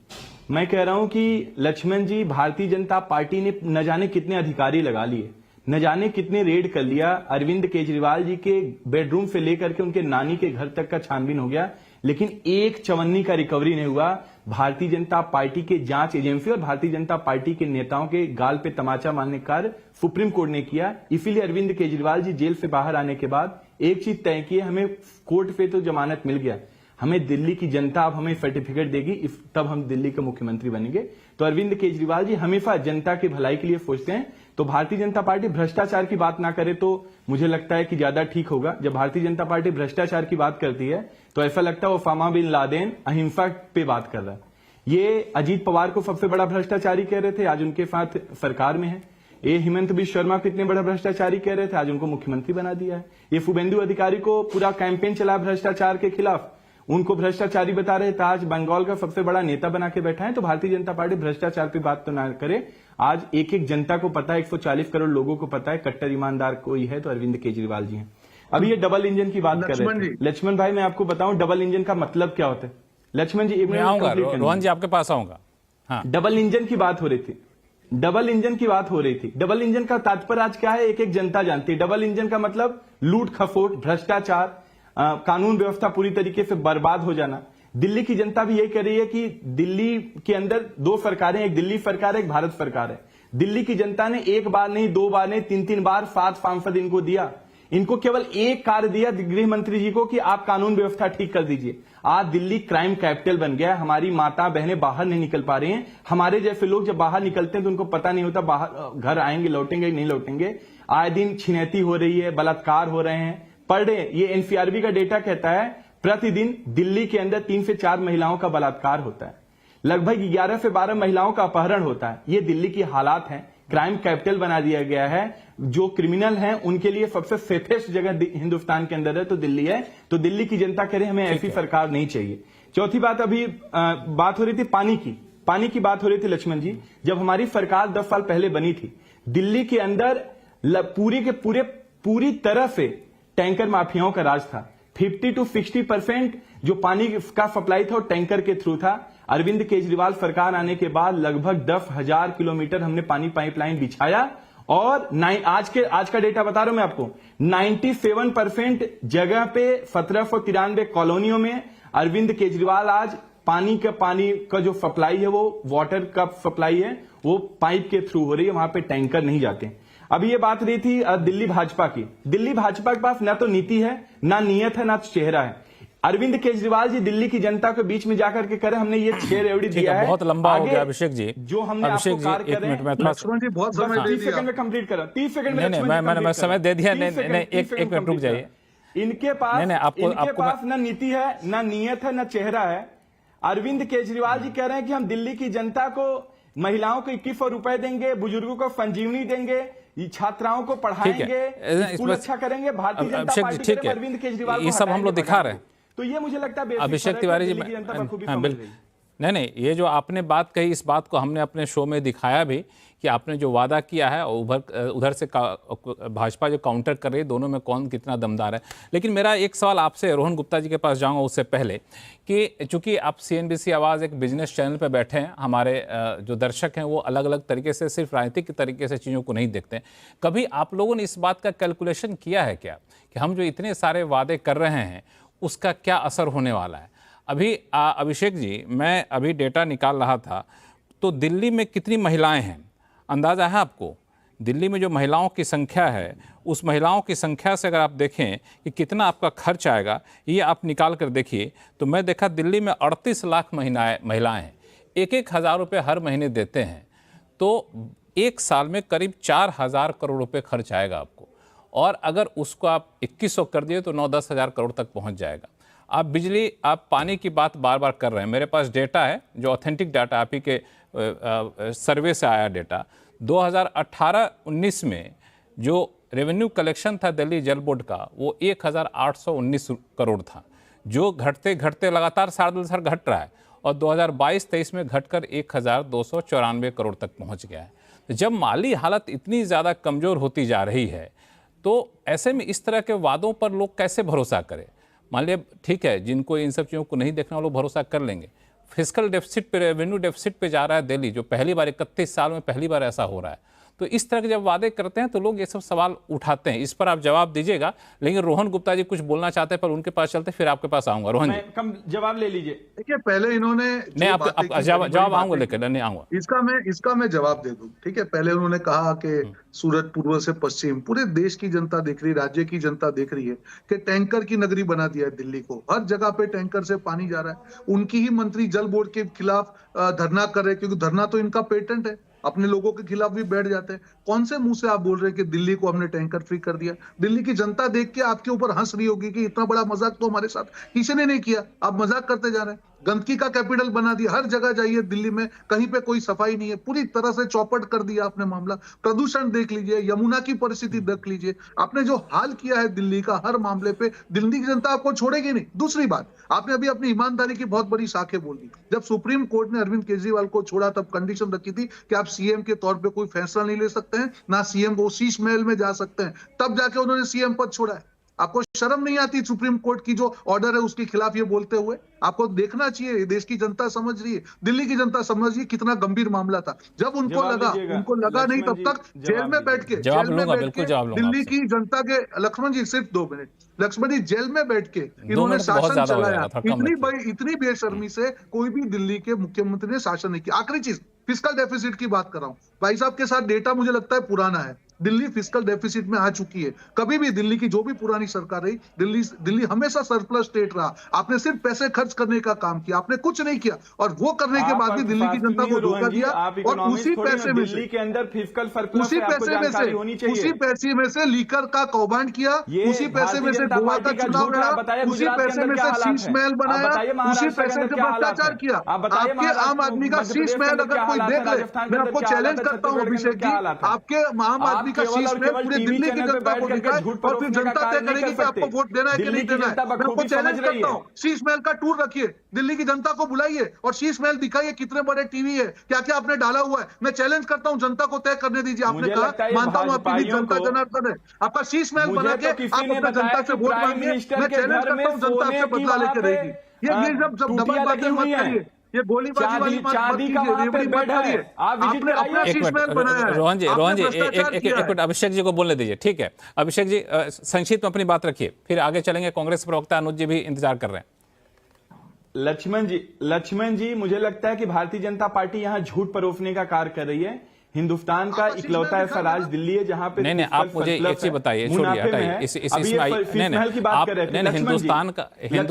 मैं कह रहा हूं कि लक्ष्मण जी, भारतीय जनता पार्टी ने न जाने कितने अधिकारी लगा लिए, न जाने कितने रेड कर लिया। अरविंद केजरीवाल जी के बेडरूम से लेकर के उनके नानी के घर तक का छानबीन हो गया, लेकिन एक चवन्नी का रिकवरी नहीं हुआ। भारतीय जनता पार्टी के जांच एजेंसी और भारतीय जनता पार्टी के नेताओं के गाल पे तमाचा मारने का कार्य सुप्रीम कोर्ट ने किया। इसीलिए अरविंद केजरीवाल जी जेल से बाहर आने के बाद एक चीज तय की, हमें कोर्ट पे तो जमानत मिल गया, हमें दिल्ली की जनता अब हमें सर्टिफिकेट देगी, तब हम दिल्ली के मुख्यमंत्री बनेंगे। तो अरविंद केजरीवाल जी हमेशा जनता की भलाई के लिए सोचते हैं। तो भारतीय जनता पार्टी भ्रष्टाचार की बात ना करे तो मुझे लगता है कि ज्यादा ठीक होगा। जब भारतीय जनता पार्टी भ्रष्टाचार की बात करती है तो ऐसा लगता है ओसामा बिन लादेन अहिंसा पे बात कर रहा है। ये अजीत पवार को सबसे बड़ा भ्रष्टाचारी कह रहे थे, आज उनके साथ सरकार में है। ये हिमंत बिश्व शर्मा को इतने बड़ा भ्रष्टाचारी कह रहे थे, आज उनको मुख्यमंत्री बना दिया है। ये शुभेंदु अधिकारी को पूरा कैंपेन चला भ्रष्टाचार के खिलाफ, उनको भ्रष्टाचारी बता रहे थे, आज बंगाल का सबसे बड़ा नेता बना के बैठा है। तो भारतीय जनता पार्टी भ्रष्टाचार पे बात तो ना करे। आज एक एक जनता को पता है, 140 करोड़ लोगों को पता है कट्टर ईमानदार कोई है तो अरविंद केजरीवाल जी हैं। अभी ये डबल इंजन की बात कर रहे थे लक्ष्मण भाई, मैं आपको बताऊं डबल इंजन का मतलब क्या होता है। लक्ष्मण जी, रोहन जी आपके पास आऊंगा। हाँ, डबल इंजन की बात हो रही थी। डबल इंजन की बात हो रही थी। डबल इंजन का तात्पर्य आज क्या है, एक एक जनता जानती है। डबल इंजन का मतलब लूट खसोट, भ्रष्टाचार, कानून व्यवस्था पूरी तरीके से बर्बाद हो जाना। दिल्ली की जनता भी यही कह रही है कि दिल्ली के अंदर दो सरकारें, एक दिल्ली सरकार है, एक भारत सरकार है। दिल्ली की जनता ने एक बार नहीं, दो बार नहीं, तीन बार 7 सांसद इनको दिया। इनको केवल एक कार्य दिया गृह मंत्री जी को कि आप कानून व्यवस्था ठीक कर दीजिए। आज दिल्ली क्राइम कैपिटल बन गया। हमारी माता बहनें बाहर नहीं निकल पा रही हैं। हमारे जैसे लोग जब बाहर निकलते हैं तो उनको पता नहीं होता बाहर घर आएंगे, लौटेंगे नहीं लौटेंगे। आए दिन छिनैती हो रही है, बलात्कार हो रहे हैं। पर डे ये एनसीआरबी का डेटा कहता है प्रतिदिन दिल्ली के अंदर 3 से 4 महिलाओं का बलात्कार होता है। लगभग 11 से 12 महिलाओं का अपहरण होता है। ये दिल्ली की हालात हैं। क्राइम कैपिटल बना दिया गया है। जो क्रिमिनल हैं उनके लिए सबसे सेफेस्ट जगह हिंदुस्तान के अंदर है तो दिल्ली है। तो दिल्ली की जनता कह रही है हमें ऐसी सरकार नहीं चाहिए। चौथी बात, अभी बात हो रही थी पानी की बात हो रही थी लक्ष्मण जी। जब हमारी सरकार 10 साल पहले बनी थी, दिल्ली के अंदर पूरी तरह से टैंकर माफियाओं का राज था। 50 to 60% जो पानी का सप्लाई था वो टैंकर के थ्रू था। अरविंद केजरीवाल सरकार आने के बाद लगभग 10,000 किलोमीटर हमने पानी पाइपलाइन बिछाया और आज का डेटा बता रहा हूं मैं आपको, 97% जगह पे 1793 कॉलोनियों में अरविंद केजरीवाल आज पानी का जो सप्लाई है वो वाटर का सप्लाई है वो पाइप के थ्रू हो रही है। वहां पे टैंकर नहीं जाते। अभी ये बात रही थी दिल्ली भाजपा की। दिल्ली भाजपा के पास ना तो नीति है, ना नियत है, ना चेहरा है। अरविंद केजरीवाल जी दिल्ली की जनता के बीच में जाकर के करे हमने ये 6 रेवड़ी दिया है। बहुत लंबा हो गया अभिषेक जी। जो हमने आपको कार्य करे, लक्ष्मण जी बहुत समय दे 30 दिया। सेकंड में कंप्लीट करो। 30 सेकंड में मैंने समय दे दिया। नहीं, एक मिनट रुक जाइए। इनके पास ना नीति है, ना नियत है, ना चेहरा है। अरविंद केजरीवाल जी कह रहे हैं कि हम दिल्ली की जनता को, महिलाओं को 2100 रुपए देंगे, बुजुर्गों को संजीवनी देंगे, छात्राओं को पढ़ाएंगे, स्कूल अच्छा करेंगे। भारतीय जनता पार्टी के अरविंद केजरीवाल ये सब हम लोग दिखा रहे हैं। तो ये मुझे लगता है अभिषेक तिवारी जी, नहीं, ये जो आपने बात कही, इस बात को हमने अपने शो में दिखाया भी कि आपने जो वादा किया है और उधर से भाजपा जो काउंटर कर रही है, दोनों में कौन कितना दमदार है। लेकिन मेरा एक सवाल आपसे, रोहन गुप्ता जी के पास जाऊंगा उससे पहले, कि चूंकि आप CNBC आवाज़ एक बिजनेस चैनल पर बैठे हैं, हमारे जो दर्शक हैं वो अलग अलग तरीके से, सिर्फ राजनीतिक तरीके से चीज़ों को नहीं देखते हैं। कभी आप लोगों ने इस बात का कैलकुलेशन किया है क्या कि हम जो इतने सारे वादे कर रहे हैं उसका क्या असर होने वाला है? अभी अभिषेक जी, मैं अभी डेटा निकाल रहा था तो दिल्ली में कितनी महिलाएं हैं अंदाज़ा है आपको? दिल्ली में जो महिलाओं की संख्या है, उस महिलाओं की संख्या से अगर आप देखें कि कितना आपका खर्च आएगा, ये आप निकाल कर देखिए। तो मैं देखा दिल्ली में 38 लाख महिलाएं हैं, 1-1 हज़ार रुपये हर महीने देते हैं। तो एक साल में करीब 4,000 करोड़ रुपये खर्च आएगा आपको। और अगर उसको आप 2100 कर दिए तो 9-10 हज़ार करोड़ तक पहुंच जाएगा। आप बिजली, आप पानी की बात बार बार कर रहे हैं। मेरे पास डेटा है जो ऑथेंटिक डाटा, आप ही के सर्वे से आया डेटा। 2018-19 में जो रेवेन्यू कलेक्शन था दिल्ली जल बोर्ड का, वो 1,819 करोड़ था, जो घटते घटते लगातार साल घट रहा है और 2022-23 में घटकर 1,294 करोड़ तक पहुंच गया है। तो जब माली हालत इतनी ज़्यादा कमज़ोर होती जा रही है तो ऐसे में इस तरह के वादों पर लोग कैसे भरोसा करें? मान लिया ठीक है, जिनको इन सब चीज़ों को नहीं देखना वो लोग भरोसा कर लेंगे। फिस्कल डेफिसिट पे, रेवेन्यू डेफिसिट पे जा रहा है दिल्ली, जो पहली बार 31 साल में पहली बार ऐसा हो रहा है। तो इस तरह के जब वादे करते हैं तो लोग ये सब सवाल उठाते हैं। इस पर आप जवाब दीजिएगा। लेकिन रोहन गुप्ता जी कुछ बोलना चाहते हैं, पर उनके पास चलते, फिर आपके पास आऊंगा। रोहन जी कम जवाब ले लीजिए। देखिए, पहले इन्होंने जवाब आऊंगा, लेकिन नहीं आऊंगा। इसका मैं जवाब दे दूं। ठीक है, पहले उन्होंने कहा कि सूरत पूर्व से पश्चिम, पूरे देश की जनता देख रही, राज्य की जनता देख रही है कि टैंकर की नगरी बना दिया है दिल्ली को। हर जगह पे टैंकर से पानी जा रहा है। उनकी ही मंत्री जल बोर्ड के खिलाफ धरना कर रहे हैं, क्योंकि धरना तो इनका पेटेंट है। अपने लोगों के खिलाफ भी बैठ जाते हैं। कौन से मुंह से आप बोल रहे हैं कि दिल्ली को हमने टैंकर फ्री कर दिया? दिल्ली की जनता देख के आपके ऊपर हंस रही होगी कि इतना बड़ा मजाक तो हमारे साथ किसी ने नहीं किया, आप मजाक करते जा रहे हैं। गंदगी का कैपिटल बना दिया। हर जगह जाइए दिल्ली में, कहीं पे कोई सफाई नहीं है। पूरी तरह से चौपट कर दिया आपने मामला। प्रदूषण देख लीजिए, यमुना की परिस्थिति देख लीजिए। आपने जो हाल किया है दिल्ली का, हर मामले पे दिल्ली की जनता आपको छोड़ेगी नहीं। दूसरी बात, आपने अभी अपनी ईमानदारी की बहुत बड़ी साखें बोल दी। जब सुप्रीम कोर्ट ने अरविंद केजरीवाल को छोड़ा तब कंडीशन रखी थी कि आप सीएम के तौर पर कोई फैसला नहीं ले सकते हैं, ना सीएम को शीश महल में जा सकते हैं। तब जाके उन्होंने सीएम पद छोड़ा है। आपको शर्म नहीं आती सुप्रीम कोर्ट की जो ऑर्डर है उसके खिलाफ ये बोलते हुए? आपको देखना चाहिए, देश की जनता समझ रही है, दिल्ली की जनता समझ रही है कितना गंभीर मामला था। जब उनको लगा नहीं तब तक जेल में बैठ के दिल्ली की जनता के, लक्ष्मण जी सिर्फ 2 मिनट, लक्ष्मण जी जेल में बैठ के इन्होंने शासन चलाया। इतनी बेशर्मी से कोई भी दिल्ली के मुख्यमंत्री ने शासन नहीं किया। आखिरी चीज, फिस्कल डेफिसिट की बात कर रहा हूं भाई साहब के साथ, डेटा मुझे लगता है पुराना है। दिल्ली फिस्कल डेफिसिट में आ चुकी है। कभी भी दिल्ली की जो भी पुरानी सरकार रही, दिल्ली हमेशा सरप्लस स्टेट रहा। आपने सिर्फ पैसे खर्च करने का काम किया, आपने कुछ नहीं किया, और वो करने के बाद भी दिल्ली की जनता को धोखा दिया। और उसी पैसे में से, के अंदर फिस्कल उसी पैसे में से लीकर का कौभांड किया, उसी पैसे में से गोवा का चुनाव लड़ा, उसी पैसे में से शीश महल बनाया, उसी पैसे से भ्रष्टाचार किया। आपके आम आदमी का शीश महल अगर कोई देख ले, मैं आपको चैलेंज करता हूँ अभिषेक जी, आपके आम आदमी का शीश महल पूरे दिल्ली की जनता को दिखाए और फिर जनता तय करेगी कि आपको वोट देना है कि नहीं देना है। मैं आपको चैलेंज करता हूँ, शीश महल का टूर रखिए, दिल्ली की जनता को बुलाइए और शीश महल दिखाइए कितने बड़े टीवी है, क्या क्या आपने डाला हुआ है। मैं चैलेंज करता हूँ, जनता को तय करने दीजिए। आपने कहा, मानता हूँ आपकी भी जनता जनार्दन है, आपका शीश महल बना के आप अपने जनता से वोट मांगिए। मैं चैलेंज करता हूँ, जनता आपसे बदला लेके रहेगी। ये जब डबल बातें मत करिए, ये गोलीबाजी वाली बात मत कीजिए, रेवड़ी मत करिए। आपने अपना शीश महल बनाया है। रोहन जी एक मिनट अभिषेक जी को बोलने दीजिए, ठीक है? अभिषेक जी संक्षिप्त में अपनी बात रखिए, फिर आगे चलेंगे। कांग्रेस प्रवक्ता अनुज जी भी इंतजार कर रहे हैं। लक्ष्मण जी मुझे लगता है कि भारतीय जनता पार्टी यहां झूठ परोसने का कार्य कर रही है। हिंदुस्तान का इकलौता ऐसा राज्य दिल्ली है जहां पे नहीं आप मुझे एक चीज बताइए, छोड़िए हटाइए इसमें आई नहीं आप नहीं हिंदुस्तान का एक मिनट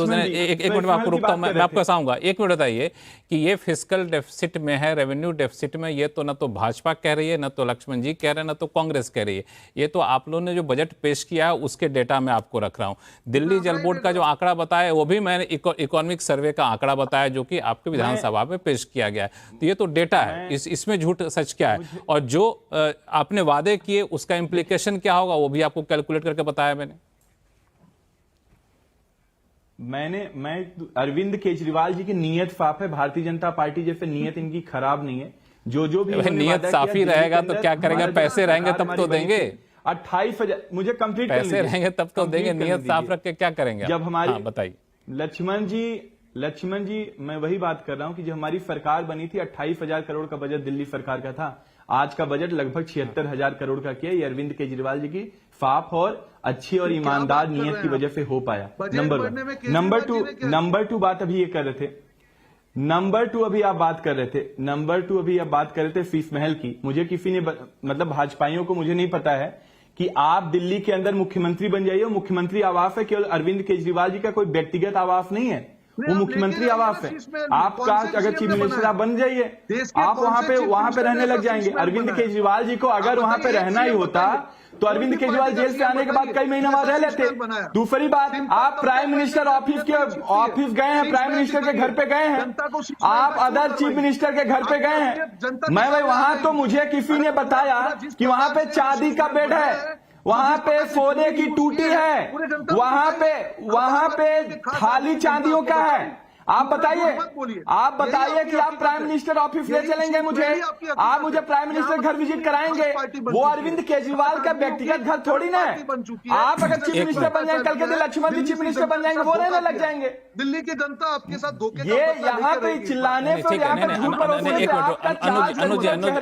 में आपको रुकता हूं, मैं आपको ऐसा आऊंगा। एक मिनट बताइए कि ये फिस्कल डेफिसिट में है, रेवेन्यू डेफिसिट में, ये तो ना तो भाजपा कह रही है, ना तो लक्ष्मण जी कह रहे हैं, ना तो कांग्रेस कह रही है। ये तो आप लोगों ने जो बजट पेश किया है उसके डेटा में आपको रख रहा हूं। दिल्ली जल बोर्ड का जो आंकड़ा बताया वो भी मैंने इकोनॉमिक सर्वे का आंकड़ा बताया जो कि आपके विधानसभा में पेश किया गया है। तो ये तो डेटा है, इसमें झूठ सच क्या है? और जो आपने वादे किए उसका इंप्लीकेशन क्या होगा वो भी आपको कैलकुलेट करके बताया मैं अरविंद केजरीवाल जी की नीयत साफ है। भारतीय जनता पार्टी जैसे नीयत इनकी खराब नहीं है। जो भी नीयत साफ ही रहेगा तो क्या करेंगे? पैसे रहेंगे तब तो देंगे। 28,000 मुझे कंप्लीट पैसे रहेंगे तब तो देंगे, नीयत साफ रख के क्या करेंगे? जब हमारी बताइए लक्ष्मण जी मैं वही बात कर रहा हूं कि जब हमारी सरकार बनी थी 28,000 करोड़ का बजट दिल्ली सरकार का था। आज का बजट लगभग 76,000 करोड़ का किया। ये अरविंद केजरीवाल जी की साफ और अच्छी और ईमानदार नीयत की वजह से हो पाया। नंबर 1। नंबर 2 बात अभी ये कर रहे थे। नंबर 2 अभी आप बात कर रहे थे शीश महल की। मुझे किसी ने मतलब भाजपाइयों को मुझे नहीं पता है कि आप दिल्ली के अंदर मुख्यमंत्री बन जाइए। मुख्यमंत्री आवास है, केवल अरविंद केजरीवाल जी का कोई व्यक्तिगत आवास नहीं है, वो मुख्यमंत्री आवास है। आपका अगर चीफ मिनिस्टर आप बन जाइए, आप वहां पे रहने लग जाएंगे। अरविंद केजरीवाल जी को अगर वहां पे रहना ही होता तो अरविंद केजरीवाल जेल से आने के बाद कई महीने वहां रह लेते। दूसरी बात, आप प्राइम मिनिस्टर ऑफिस गए हैं, प्राइम मिनिस्टर के घर पे गए हैं, आप अदर चीफ मिनिस्टर के घर पे गए हैं। मैं वहां तो मुझे किसी ने बताया कि वहां पे चांदी का बेड है, वहां पे सोने की टूटी है, वहां पे खाली चांदियों का है। आप बताइए कि आप प्राइम मिनिस्टर ऑफिस ले चलेंगे मुझे, आप मुझे प्राइम मिनिस्टर घर विजिट कराएंगे। वो अरविंद केजरीवाल का व्यक्तिगत घर थोड़ी ना है। आप अगर चीफ मिनिस्टर बन जाएंगे, कल के दिन लक्ष्मण जी चीफ मिनिस्टर बन जाएंगे, वो रहने लग जाएंगे। दिल्ली की जनता आपके साथ धोखे ये यहाँ पे चिल्लाने से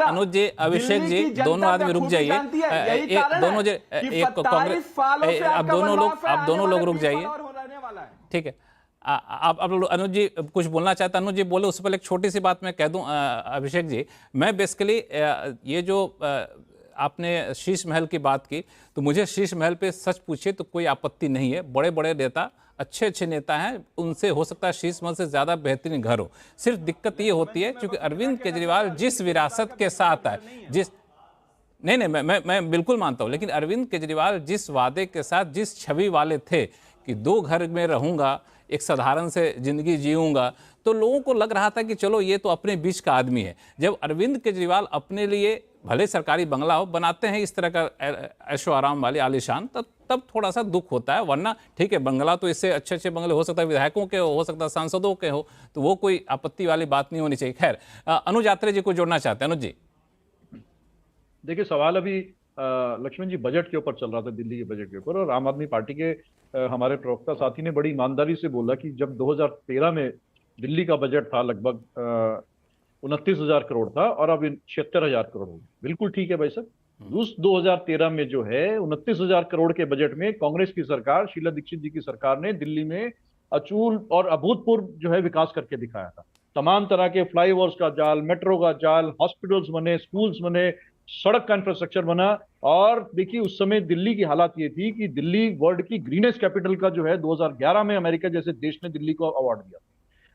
अनुज जी, अभिषेक जी, दोनों आदमी रुक जाइए। अब दोनों लोग रुक जाइए, ठीक है? आप अनुज जी कुछ बोलना चाहते हैं? अनुज जी बोले, उससे पहले एक छोटी सी बात मैं कह दूं अभिषेक जी। मैं बेसिकली ये जो आपने शीश महल की बात की, तो मुझे शीश महल पे सच पूछे तो कोई आपत्ति नहीं है। बड़े बड़े नेता, अच्छे नेता हैं, उनसे हो सकता है शीश महल से ज़्यादा बेहतरीन घर हो। सिर्फ दिक्कत ये होती है क्योंकि अरविंद केजरीवाल जिस विरासत के साथ है, नहीं मैं बिल्कुल मानता हूँ, लेकिन अरविंद केजरीवाल जिस वादे के साथ, जिस छवि वाले थे कि 2 घर में रहूंगा, एक साधारण से जिंदगी जीऊंगा, तो लोगों को लग रहा था कि चलो ये तो अपने बीच का आदमी है। जब अरविंद केजरीवाल अपने लिए भले सरकारी बंगला हो बनाते हैं इस तरह का ऐशो आराम वाली आलीशान, तब थोड़ा सा दुख होता है। वरना ठीक है, बंगला तो इससे अच्छे बंगले हो सकता है विधायकों के हो सकता है सांसदों के हो, तो वो कोई आपत्ति वाली बात नहीं होनी चाहिए। खैर, अनुज यात्रे जी को जोड़ना चाहते हैं। अनुज जी देखिए, सवाल अभी लक्ष्मण जी बजट के ऊपर चल रहा था, दिल्ली के बजट के ऊपर, और आम आदमी पार्टी के हमारे प्रवक्ता साथी ने बड़ी ईमानदारी से बोला कि जब 2013 में दिल्ली का बजट था लगभग 29,000 करोड़ था और अब 76,000 करोड़ हो गया। बिल्कुल ठीक है भाई साहब। उस 2013 में जो है 29,000 करोड़ के बजट में कांग्रेस की सरकार, शीला दीक्षित जी की सरकार ने दिल्ली में अचूल और अभूतपूर्व जो है विकास करके दिखाया था। तमाम तरह के फ्लाईओवर्स का जाल, मेट्रो का जाल, हॉस्पिटल्स बने, स्कूल्स बने, सड़क का इंफ्रास्ट्रक्चर बना। और देखिए उस समय दिल्ली की हालत ये थी कि दिल्ली वर्ल्ड की ग्रीनेस्ट कैपिटल का जो है 2011 में अमेरिका जैसे देश ने दिल्ली को अवार्ड दिया।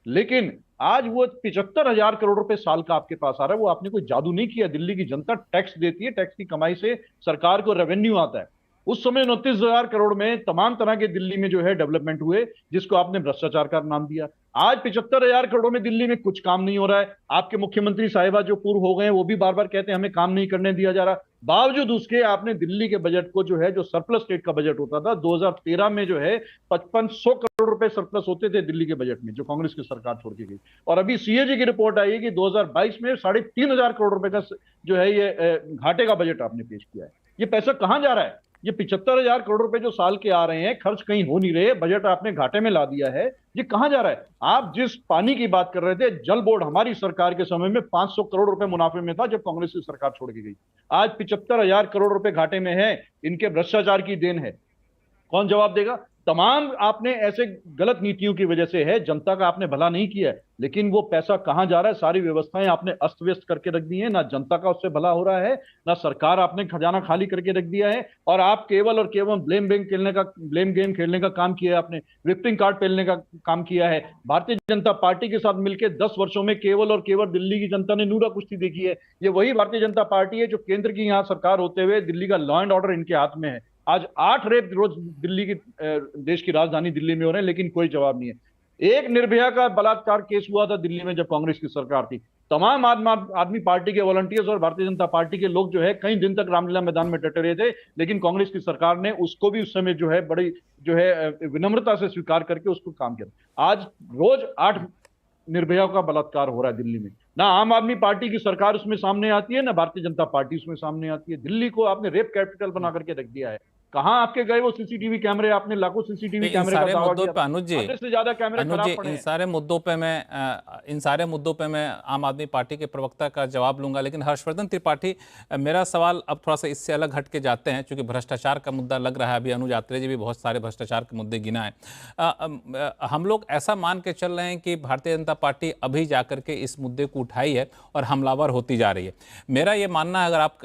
लेकिन आज वो 75,000 करोड़ रुपए साल का आपके पास आ रहा है। वो आपने कोई जादू नहीं किया। दिल्ली की जनता टैक्स देती है, टैक्स की कमाई से सरकार को रेवेन्यू आता है। उस समय 29,000 करोड़ में तमाम तरह के दिल्ली में जो है डेवलपमेंट हुए, जिसको आपने भ्रष्टाचार का नाम दिया। आज 75,000 करोड़ में दिल्ली में कुछ काम नहीं हो रहा है। आपके मुख्यमंत्री साहिबा जो पूर्व हो गए हैं वो भी बार बार कहते हैं हमें काम नहीं करने दिया जा रहा। बावजूद उसके आपने दिल्ली के बजट को जो है, जो सरप्लस स्टेट का बजट होता था 2013 में जो है 5500 करोड़ रुपए सरप्लस होते थे दिल्ली के बजट में, जो कांग्रेस की सरकार छोड़ के गई। और अभी सीएजी की रिपोर्ट आई है कि 2022 में 3,500 करोड़ रुपए का जो है ये घाटे का बजट आपने पेश किया है। ये पैसा कहां जा रहा है? ये 75,000 करोड़ रुपए जो साल के आ रहे हैं, खर्च कहीं हो नहीं रहे, बजट आपने घाटे में ला दिया है, ये कहां जा रहा है? आप जिस पानी की बात कर रहे थे, जल बोर्ड हमारी सरकार के समय में 500 करोड़ रुपए मुनाफे में था जब कांग्रेस की सरकार छोड़ के गई। आज 75,000 करोड़ रुपए घाटे में है। इनके भ्रष्टाचार की देन है। कौन जवाब देगा? तमाम आपने ऐसे गलत नीतियों की वजह से है, जनता का आपने भला नहीं किया है। लेकिन वो पैसा कहां जा रहा है? सारी व्यवस्थाएं आपने अस्त व्यस्त करके रख दी हैं। ना जनता का उससे भला हो रहा है, ना सरकार आपने खजाना खाली करके रख दिया है। और आप केवल और केवल ब्लेम गेम खेलने का काम किया है। आपने विक्टिंग कार्ड पेलने का काम किया है। भारतीय जनता पार्टी के साथ मिलकर 10 वर्षों में केवल और केवल दिल्ली की जनता ने नूरा कुश्ती देखी है। ये वही भारतीय जनता पार्टी है जो केंद्र की यहां सरकार होते हुए दिल्ली का लॉ एंड ऑर्डर इनके हाथ में है। आज 8 रेप रोज दिल्ली की देश की राजधानी दिल्ली में हो रहे हैं, लेकिन कोई जवाब नहीं है। एक निर्भया का बलात्कार केस हुआ था दिल्ली में जब कांग्रेस की सरकार थी। तमाम आदमी पार्टी के वॉलंटियर्स और भारतीय जनता पार्टी के लोग जो है कई दिन तक रामलीला मैदान में डटे रहे थे, लेकिन कांग्रेस की सरकार ने उसको भी उस समय जो है बड़ी जो है विनम्रता से स्वीकार करके उसको काम किया। आज रोज 8 निर्भया का बलात्कार हो रहा है दिल्ली में। ना आम आदमी पार्टी की सरकार उसमें सामने आती है, ना भारतीय जनता पार्टी उसमें सामने आती है। दिल्ली को आपने रेप कैपिटल बना करके रख दिया है। कहां आपके गए वो सीसीटीवी कैमरे? आपने लाखों सीसीटीवी कैमरे का दावा किया। अनुज जी, से ज्यादा कैमरे खराब पड़े हैं। इन सारे मुद्दों पे मैं आम आदमी पार्टी के प्रवक्ता का जवाब लूंगा, लेकिन हर्षवर्धन त्रिपाठी, मेरा सवाल अब थोड़ा सा इससे अलग हट के जाते हैं, क्योंकि भ्रष्टाचार का मुद्दा लग रहा है। अभी अनुज आत्रे जी भी बहुत सारे भ्रष्टाचार के मुद्दे गिना है। हम लोग ऐसा मान के चल रहे हैं कि भारतीय जनता पार्टी अभी जाकर के इस मुद्दे को उठाई है और हमलावर होती जा रही है। मेरा ये मानना है, अगर आप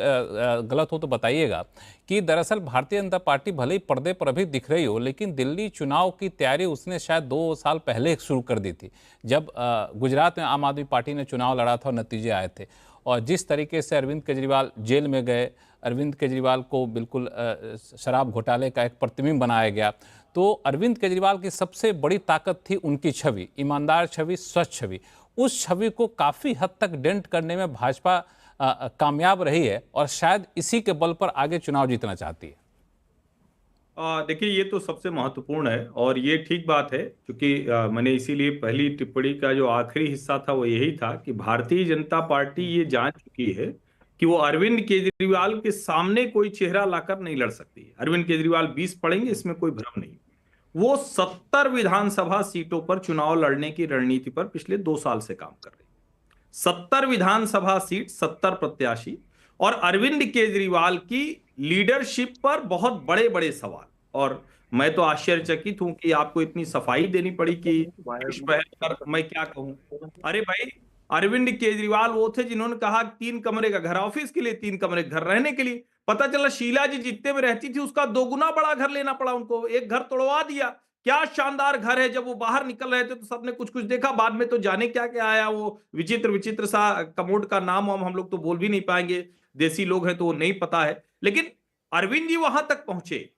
गलत हो तो बताइएगा, कि दरअसल भारतीय जनता पार्टी भले ही पर्दे पर अभी दिख रही हो, लेकिन दिल्ली चुनाव की तैयारी उसने शायद 2 साल पहले शुरू कर दी थी, जब गुजरात में आम आदमी पार्टी ने चुनाव लड़ा था और नतीजे आए थे। और जिस तरीके से अरविंद केजरीवाल जेल में गए, अरविंद केजरीवाल को बिल्कुल शराब घोटाले का एक प्रतिबिंब बनाया गया। तो अरविंद केजरीवाल की सबसे बड़ी ताकत थी उनकी छवि, ईमानदार छवि, स्वच्छ छवि। उस छवि को काफ़ी हद तक डेंट करने में भाजपा कामयाब रही है और शायद इसी के बल पर आगे चुनाव जीतना चाहती है। देखिए, ये तो सबसे महत्वपूर्ण है और ये ठीक बात है, क्योंकि मैंने इसीलिए पहली टिप्पणी का जो आखिरी हिस्सा था वो यही था कि भारतीय जनता पार्टी ये जान चुकी है कि वो अरविंद केजरीवाल के सामने कोई चेहरा लाकर नहीं लड़ सकती। अरविंद केजरीवाल 20 पड़ेंगे, इसमें कोई भ्रम नहीं। वो 70 विधानसभा सीटों पर चुनाव लड़ने की रणनीति पर पिछले 2 साल से काम कर रही है। 70 विधानसभा सीट, 70 प्रत्याशी, और अरविंद केजरीवाल की लीडरशिप पर बहुत बड़े बड़े सवाल। और मैं तो आश्चर्यचकित हूं कि आपको इतनी सफाई देनी पड़ी कि इस पहल पर मैं क्या कहूं। अरे भाई, अरविंद केजरीवाल वो थे जिन्होंने कहा 3 कमरे का घर ऑफिस के लिए, 3 कमरे घर रहने के लिए। पता चला शीला जी जितने में रहती थी उसका 2 गुना बड़ा घर लेना पड़ा उनको। एक घर तोड़वा दिया। क्या शानदार घर है। जब वो बाहर निकल रहे थे तो सबने कुछ कुछ देखा, बाद में तो जाने क्या क्या आया। वो विचित्र विचित्र सा कमोड का नाम हम लोग तो बोल भी नहीं पाएंगे, देसी लोग हैं तो वो नहीं पता है। लेकिन अरविंद जी वहां तक पहुंचे।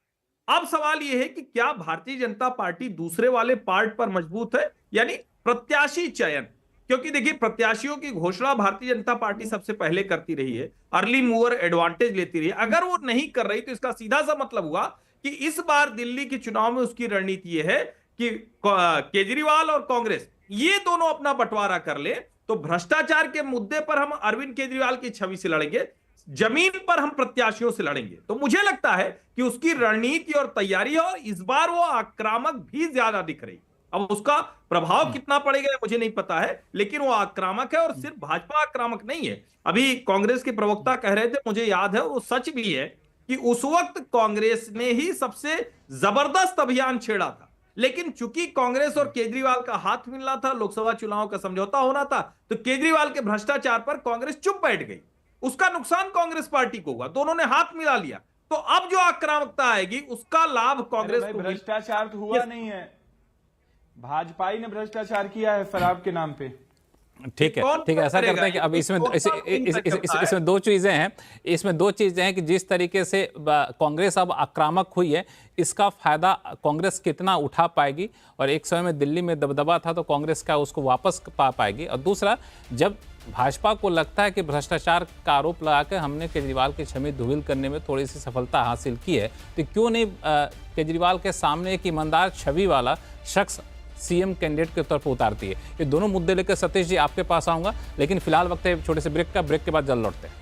अब सवाल यह है कि क्या भारतीय जनता पार्टी दूसरे वाले पार्ट पर मजबूत है, यानी प्रत्याशी चयन। क्योंकि देखिए, प्रत्याशियों की घोषणा भारतीय जनता पार्टी सबसे पहले करती रही है, अर्ली मूवर एडवांटेज लेती रही है। अगर वो नहीं कर रही तो इसका सीधा सा मतलब हुआ कि इस बार दिल्ली के चुनाव में उसकी रणनीति यह है कि केजरीवाल और कांग्रेस ये दोनों अपना बंटवारा कर ले, तो भ्रष्टाचार के मुद्दे पर हम अरविंद केजरीवाल की छवि से लड़ेंगे। जमीन पर हम प्रत्याशियों से लड़ेंगे। तो मुझे लगता है कि उसकी रणनीति और तैयारी है, और इस बार वो आक्रामक भी ज्यादा दिख रही। अब उसका प्रभाव कितना पड़ेगा मुझे नहीं पता है, लेकिन वो आक्रामक है, और सिर्फ भाजपा आक्रामक नहीं है। अभी कांग्रेस के प्रवक्ता कह रहे थे, मुझे याद है, वो सच भी है कि उस वक्त कांग्रेस ने ही सबसे जबरदस्त अभियान छेड़ा था, लेकिन चूंकि कांग्रेस और केजरीवाल का हाथ मिलना था, लोकसभा चुनाव का समझौता होना था, तो केजरीवाल के भ्रष्टाचार पर कांग्रेस चुप बैठ गई। उसका नुकसान कांग्रेस पार्टी को हुआ, दोनों ने हाथ मिला लिया। तो अब जो आक्रामकता आएगी उसका लाभ कांग्रेस को। भ्रष्टाचार तो हुआ नहीं है, भाजपा ही ने भ्रष्टाचार किया है शराब के नाम पे। ठीक है, ठीक है, ऐसा करते हैं कि अब इसमें दो चीजें हैं। इसमें दो चीजें हैं कि जिस तरीके से कांग्रेस अब आक्रामक हुई है, इसका फायदा कांग्रेस कितना उठा पाएगी, और एक समय में दिल्ली में दबदबा था तो कांग्रेस का उसको वापस पा पाएगी। और दूसरा, जब भाजपा को लगता है कि भ्रष्टाचार का आरोप लगाकर हमने केजरीवाल की छवि धूमिल करने में थोड़ी सी सफलता हासिल की है, तो क्यों नहीं केजरीवाल के सामने एक ईमानदार छवि वाला शख्स सीएम कैंडिडेट के तौर पर उतारती है। ये दोनों मुद्दे लेकर सतीश जी आपके पास आऊंगा, लेकिन फिलहाल वक्त है छोटे से ब्रेक का। ब्रेक के बाद जल्द लौटते हैं।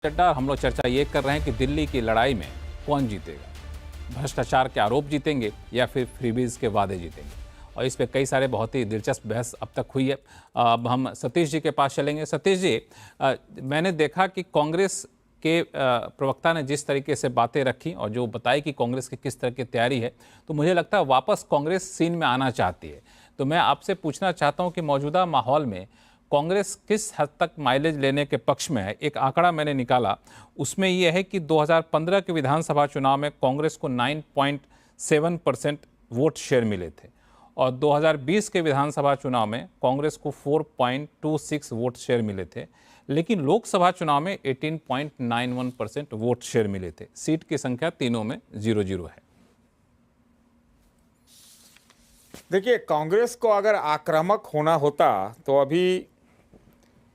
चड्डा, हम लोग चर्चा ये कर रहे हैं कि दिल्ली की लड़ाई में कौन जीतेगा, भ्रष्टाचार के आरोप जीतेंगे या फिर फ्रीबीज के वादे जीतेंगे। और इस पे कई सारे बहुत ही दिलचस्प बहस अब तक हुई है। अब हम सतीश जी के पास चलेंगे। सतीश जी, मैंने देखा कि कांग्रेस के प्रवक्ता ने जिस तरीके से बातें रखी और जो बताई कि कांग्रेस की किस तरह की तैयारी है, तो मुझे लगता है वापस कांग्रेस सीन में आना चाहती है। तो मैं आपसे पूछना चाहता हूँ कि मौजूदा माहौल में कांग्रेस किस हद तक माइलेज लेने के पक्ष में है। एक आंकड़ा मैंने निकाला, उसमें यह है कि 2015 के विधानसभा चुनाव में कांग्रेस को 9.7% वोट शेयर मिले थे, और 2020 के विधानसभा चुनाव में कांग्रेस को 4.26 वोट शेयर मिले थे, लेकिन लोकसभा चुनाव में 18.91% वोट शेयर मिले थे। सीट की संख्या तीनों में 0-0 है। देखिए, कांग्रेस को अगर आक्रामक होना होता तो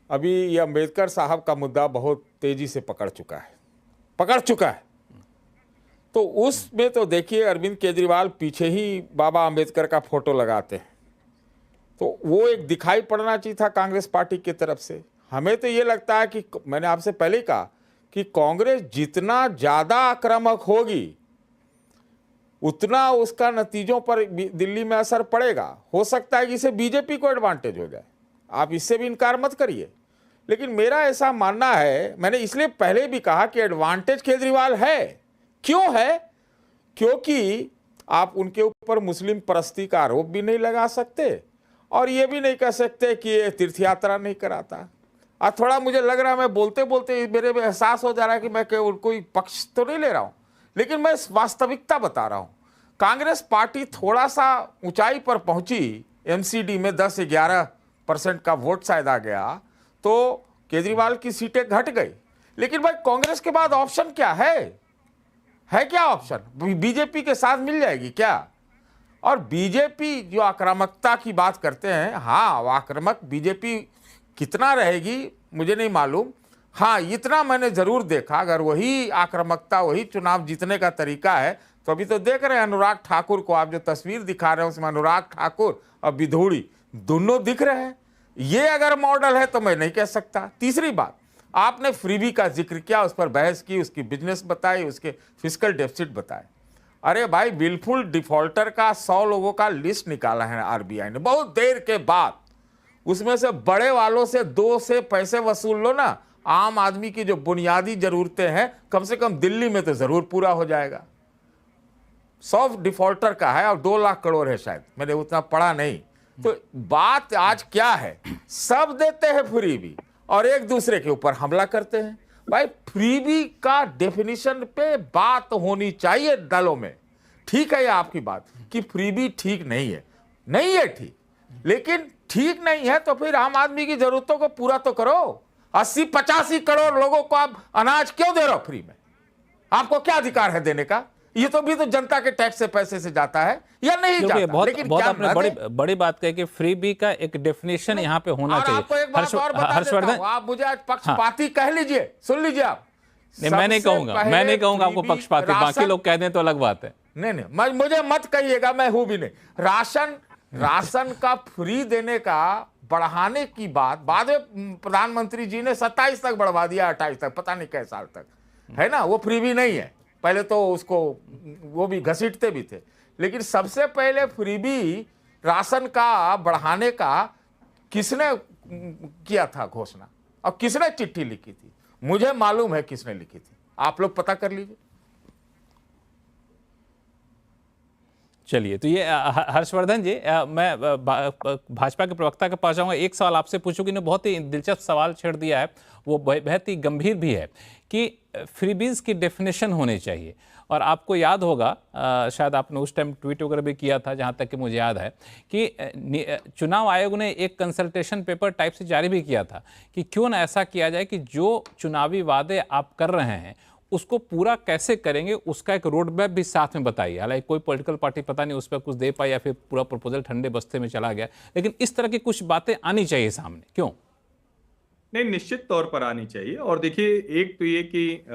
अभी ये अंबेडकर साहब का मुद्दा बहुत तेजी से पकड़ चुका है। तो उसमें तो देखिए, अरविंद केजरीवाल पीछे ही बाबा अंबेडकर का फोटो लगाते हैं, तो वो एक दिखाई पड़ना चाहिए था कांग्रेस पार्टी की तरफ से। हमें तो ये लगता है कि मैंने आपसे पहले ही कहा कि कांग्रेस जितना ज़्यादा आक्रामक होगी उतना उसका नतीजों पर दिल्ली में असर पड़ेगा। हो सकता है कि इससे बीजेपी को एडवांटेज हो जाए, आप इससे भी इनकार मत करिए, लेकिन मेरा ऐसा मानना है, मैंने इसलिए पहले भी कहा कि एडवांटेज केजरीवाल है। क्यों है? क्योंकि आप उनके ऊपर मुस्लिम परस्ती का आरोप भी नहीं लगा सकते और ये भी नहीं कह सकते कि ये तीर्थ यात्रा नहीं कराता। आज थोड़ा मुझे लग रहा है, मैं बोलते बोलते मेरे में एहसास हो जा रहा है कि मैं कोई पक्ष तो नहीं ले रहा हूँ, लेकिन मैं वास्तविकता बता रहा हूँ। कांग्रेस पार्टी थोड़ा सा ऊंचाई पर पहुंची, एमसीडी में 10-11% का वोट शायद आ गया, तो केजरीवाल की सीटें घट गई। लेकिन भाई कांग्रेस के बाद ऑप्शन क्या है क्या ऑप्शन? बीजेपी के साथ मिल जाएगी क्या? और बीजेपी जो आक्रामकता की बात करते हैं, हाँ, आक्रामक बीजेपी कितना रहेगी मुझे नहीं मालूम। हाँ, इतना मैंने जरूर देखा, अगर वही आक्रामकता, वही चुनाव जीतने का तरीका है, तो अभी तो देख रहे हैं अनुराग ठाकुर को, आप जो तस्वीर दिखा रहे हैं उसमें अनुराग ठाकुर और विधोड़ी दोनों दिख रहे हैं। ये अगर मॉडल है तो मैं नहीं कह सकता। तीसरी बात, आपने फ्रीबी का जिक्र किया, उस पर बहस की, उसकी बिजनेस बताई, उसके फिस्कल डेफिसिट बताए। अरे भाई, बिल्कुल डिफॉल्टर का 100 लोगों का लिस्ट निकाला है आरबीआई ने बहुत देर के बाद। उसमें से बड़े वालों से 2 से पैसे वसूल लो ना, आम आदमी की जो बुनियादी जरूरतें हैं कम से कम दिल्ली में तो जरूर पूरा हो जाएगा। 100 डिफॉल्टर का है और 2 लाख करोड़ है शायद, मैंने उतना पढ़ा नहीं। तो बात आज क्या है, सब देते हैं फ्रीबी और एक दूसरे के ऊपर हमला करते हैं। भाई, फ्रीबी का डेफिनेशन पे बात होनी चाहिए दलों में। ठीक है ये आपकी बात कि फ्रीबी ठीक नहीं है ठीक, लेकिन ठीक नहीं है तो फिर आम आदमी की जरूरतों को पूरा तो करो। 80-85 करोड़ लोगों को आप अनाज क्यों दे रहे हो फ्री में? आपको क्या अधिकार है देने का? ये तो भी तो जनता के टैक्स से पैसे से जाता है या नहीं क्योंकि जाता। बहुत लेकिन बहुत क्या आपने न बड़ी दें? बड़ी बात कही कि फ्रीबी का एक डेफिनेशन यहाँ पे होना और चाहिए। आपको एक बात और बता देता हूं, आप मुझे आज पक्षपाती कह लीजिए, सुन लीजिए आप। नहीं, मैं नहीं कहूंगा, मैं नहीं कहूंगा आपको पक्षपाती, बाकी लोग कह दें तो अलग बात है। नहीं, मुझे मत कहिएगा, मैं हूं भी नहीं। राशन का फ्री देने का बढ़ाने की बात बाद में प्रधानमंत्री जी ने 27 तक बढ़वा दिया, 28 तक, पता नहीं कैसे साल तक, है ना। वो फ्री भी नहीं है, पहले तो उसको वो भी घसीटते भी थे। लेकिन सबसे पहले फ्रीबी राशन का बढ़ाने का किसने किया था घोषणा, और किसने चिट्ठी लिखी थी? मुझे मालूम है किसने लिखी थी, आप लोग पता कर लीजिए। चलिए, तो ये हर्षवर्धन जी, मैं भाजपा के प्रवक्ता के पास जाऊंगा। एक सवाल आपसे पूछूं कि बहुत ही दिलचस्प सवाल छेड़ दिया है, वो बहुत ही गंभीर भी है कि फ्रीबीज की डेफिनेशन होनी चाहिए। और आपको याद होगा, शायद आपने उस टाइम ट्वीट वगैरह भी किया था, जहां तक कि मुझे याद है, कि चुनाव आयोग ने एक कंसल्टेशन पेपर टाइप से जारी भी किया था कि क्यों ना ऐसा किया जाए कि जो चुनावी वादे आप कर रहे हैं उसको पूरा कैसे करेंगे, उसका एक रोड मैप भी साथ में बताइए। हालांकि कोई पॉलिटिकल पार्टी पता नहीं उस पर कुछ दे पाई या फिर पूरा प्रपोजल ठंडे बस्ते में चला गया, लेकिन इस तरह की कुछ बातें आनी चाहिए सामने। क्यों नहीं, निश्चित तौर पर आनी चाहिए। और देखिए, एक तो ये कि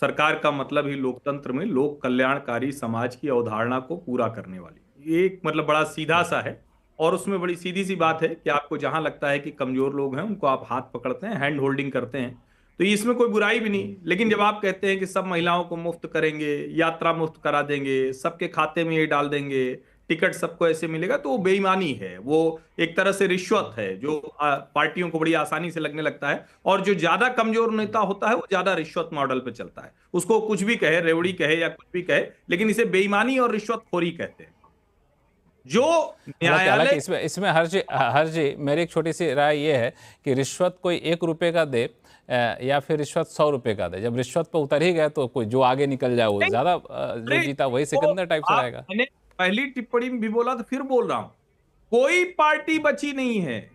सरकार का मतलब ही लोकतंत्र में लोक कल्याणकारी समाज की अवधारणा को पूरा करने वाली, ये एक मतलब बड़ा सीधा सा है। और उसमें बड़ी सीधी सी बात है कि आपको जहां लगता है कि कमजोर लोग हैं उनको आप हाथ पकड़ते हैं, हैंड होल्डिंग करते हैं, तो इसमें कोई बुराई भी नहीं। लेकिन जब आप कहते हैं कि सब महिलाओं को मुफ्त करेंगे, यात्रा मुफ्त करा देंगे, सबके खाते में ये डाल देंगे, टिकट सबको ऐसे मिलेगा, तो वो बेईमानी है, वो एक तरह से रिश्वत है जो पार्टियों को बड़ी आसानी से लगने लगता है। और जो ज्यादा कमजोर नेता होता है वो ज्यादा रिश्वत मॉडल पे चलता है। उसको कुछ भी कहे, रेवड़ी कहे या कुछ भी कहे, लेकिन इसे बेईमानी और रिश्वतखोरी कहते हैं। जो न्यायालय इसमें हर जी मेरी एक छोटी सी राय ये है कि रिश्वत कोई 1 रुपए का दे या फिर रिश्वत 100 रुपए का दे, जब रिश्वत पर उतर ही गए तो कोई जो आगे निकल जाए वो ज्यादा, जो जीता वही सिकंदर टाइप से रहेगा। मैंने पहली टिप्पणी में भी बोला तो फिर बोल रहा हूं, कोई पार्टी बची नहीं है,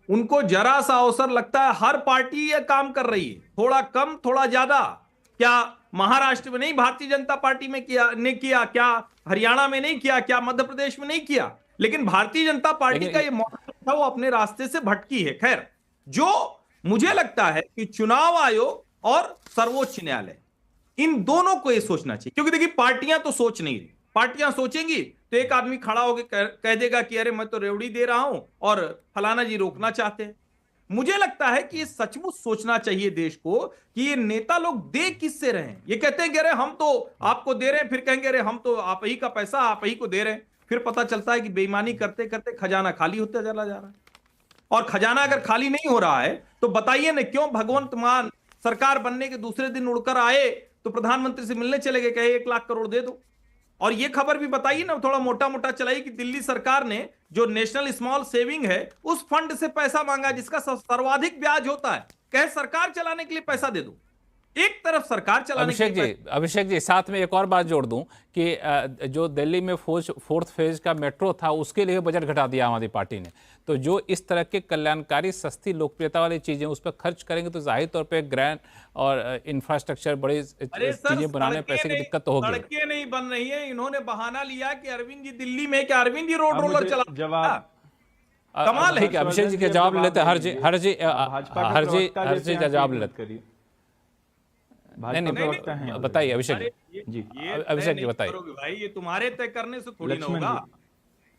उनको जरा सा अवसर लगता है, हर पार्टी ये काम कर रही है, थोड़ा कम थोड़ा ज्यादा। क्या महाराष्ट्र में नहीं भारतीय जनता पार्टी में किया, क्या हरियाणा में नहीं किया, क्या मध्य प्रदेश में नहीं किया? लेकिन भारतीय जनता पार्टी का ये मॉडल था, वो अपने रास्ते से भटकी है। खैर, जो मुझे लगता है कि चुनाव आयोग और सर्वोच्च न्यायालय, इन दोनों को ये सोचना चाहिए। क्योंकि देखिए, पार्टियां तो सोच नहीं रही, पार्टियां सोचेंगी तो एक आदमी खड़ा होकर कह देगा कि अरे मैं तो रेवड़ी दे रहा हूं और फलाना जी रोकना चाहते हैं। मुझे लगता है कि ये सचमुच सोचना चाहिए देश को कि ये नेता लोग दे किससे रहे हैं। ये कहते हैं कि अरे हम तो आपको दे रहे हैं, फिर कहेंगे अरे हम तो आप ही का पैसा आप ही को दे रहे हैं, फिर पता चलता है कि बेईमानी करते करते खजाना खाली होता चला जा रहा है। और खजाना अगर खाली नहीं हो रहा है तो बताइए ना, क्यों भगवंत मान सरकार बनने के दूसरे दिन उड़कर आए तो प्रधानमंत्री से मिलने चले गए, कहे 1 लाख करोड़ दे दो। और ये खबर भी बताइए ना, थोड़ा मोटा मोटा चलाई, कि दिल्ली सरकार ने जो नेशनल स्मॉल सेविंग है उस फंड से पैसा मांगा जिसका सर्वाधिक ब्याज होता है, कहे सरकार चलाने के लिए पैसा दे दो। एक तरफ सरकार चलाने अभिषेक जी साथ में एक और बात जोड़ दूं कि जो दिल्ली में 4th फेज का मेट्रो था उसके लिए बजट घटा दिया आम आदमी पार्टी ने। तो जो इस तरह के कल्याणकारी सस्ती लोकप्रियता वाली चीजें उस पर खर्च करेंगे तो जाहिर तौर पे ग्रैंड और इंफ्रास्ट्रक्चर बड़ी चीजें बनाने पैसे की दिक्कत तो होगी। सड़कें नहीं बन रही है, इन्होंने बहाना लिया कि अरविंद जी दिल्ली में, क्या अरविंद जी रोड रोलर चला? जवाब कमाल है। ठीक है, अभिषेक जी के जवाब ले लेते हैं। हर जी का जवाब ले लेते हैं। नहीं, बताइए अभिषेक जी। अभिषेक जी बताइए भाई, ये तुम्हारे तय करने से थोड़ी ना होगा।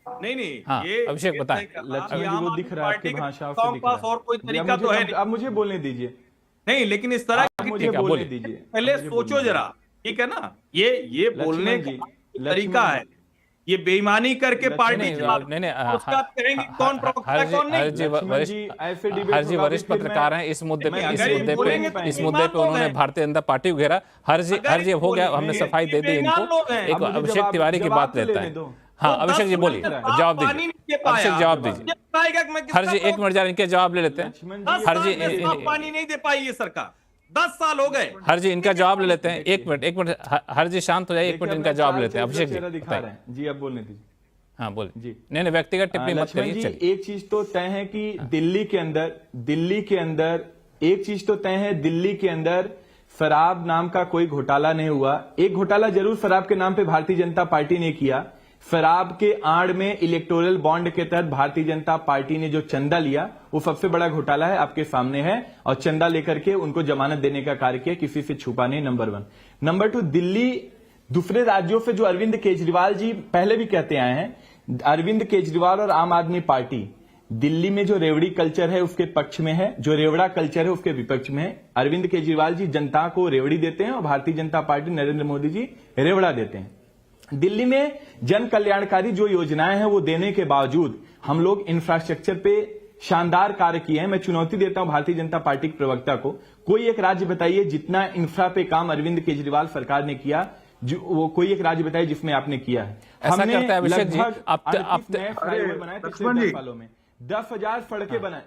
नहीं, हाँ, ये अभिषेक बताएं। लक्ष्मण जी, वो दिख रहा है आपकी भाषा से दिख रहा है। और कोई तरीका तो है नहीं। अब मुझे बोलने दीजिए। नहीं, लेकिन इस तरह की मुझे बोलने दीजिए, पहले सोचो जरा, ठीक है ना? ये बोलने का तरीका है, ये बेईमानी करके पार्टी उसका कहेंगे कौन प्रवक्ता कौन नहीं। हर जी वरिष्ठ पत्रकार हैं, इस मुद्दे पे उन्होंने भारतीय जनता पार्टी वगैरह हर जी हो गया, हमने सफाई दे दी इनको। एक अभिषेक तिवारी की बात लेता है। हाँ, अभिषेक जी बोलिए, जवाब दीजिए। अभिषेक जवाब दीजिए। हर जी 1 मिनट इनके जवाब ले लेते हैं। हर जी पानी नहीं दे पाई ये सरकार, 10 साल हो गए। हर जी इनका जवाब ले लेते हैं। 1 मिनट हर जी शांत हो जाए, 1 मिनट इनका जवाब लेते हैं। अभिषेक जी अब बोलने दीजिए। हाँ बोलिए जी। नहीं, व्यक्तिगत टिप्पणी मत करिए। एक चीज तो तय है कि दिल्ली के अंदर एक चीज तो तय है, दिल्ली के अंदर शराब नाम का कोई घोटाला नहीं हुआ। एक घोटाला जरूर शराब के नाम पे भारतीय जनता पार्टी ने किया। शराब के आड़ में इलेक्टोरल बॉन्ड के तहत भारतीय जनता पार्टी ने जो चंदा लिया वो सबसे बड़ा घोटाला है, आपके सामने है। और चंदा लेकर के उनको जमानत देने का कार्य किया, किसी से छुपा नहीं, नंबर 1। नंबर 2, दिल्ली दूसरे राज्यों से जो अरविंद केजरीवाल जी पहले भी कहते आए हैं, अरविंद केजरीवाल और आम आदमी पार्टी दिल्ली में जो रेवड़ी कल्चर है उसके पक्ष में है, जो रेवड़ा कल्चर है उसके विपक्ष में है। अरविंद केजरीवाल जी जनता को रेवड़ी देते हैं और भारतीय जनता पार्टी नरेंद्र मोदी जी रेवड़ा देते हैं। दिल्ली में जन कल्याणकारी जो योजनाएं हैं वो देने के बावजूद हम लोग इंफ्रास्ट्रक्चर पे शानदार कार्य किए हैं। मैं चुनौती देता हूं भारतीय जनता पार्टी के प्रवक्ता को, कोई एक राज्य बताइए जितना इंफ्रा पे काम अरविंद केजरीवाल सरकार ने किया, जो वो कोई एक राज्य बताइए जिसमें आपने किया है। ऐसा करता है अभिषेक जी, फ्लाईओवर बनाए पिछले 10 सालों में, 10,000 सड़कें बनाए,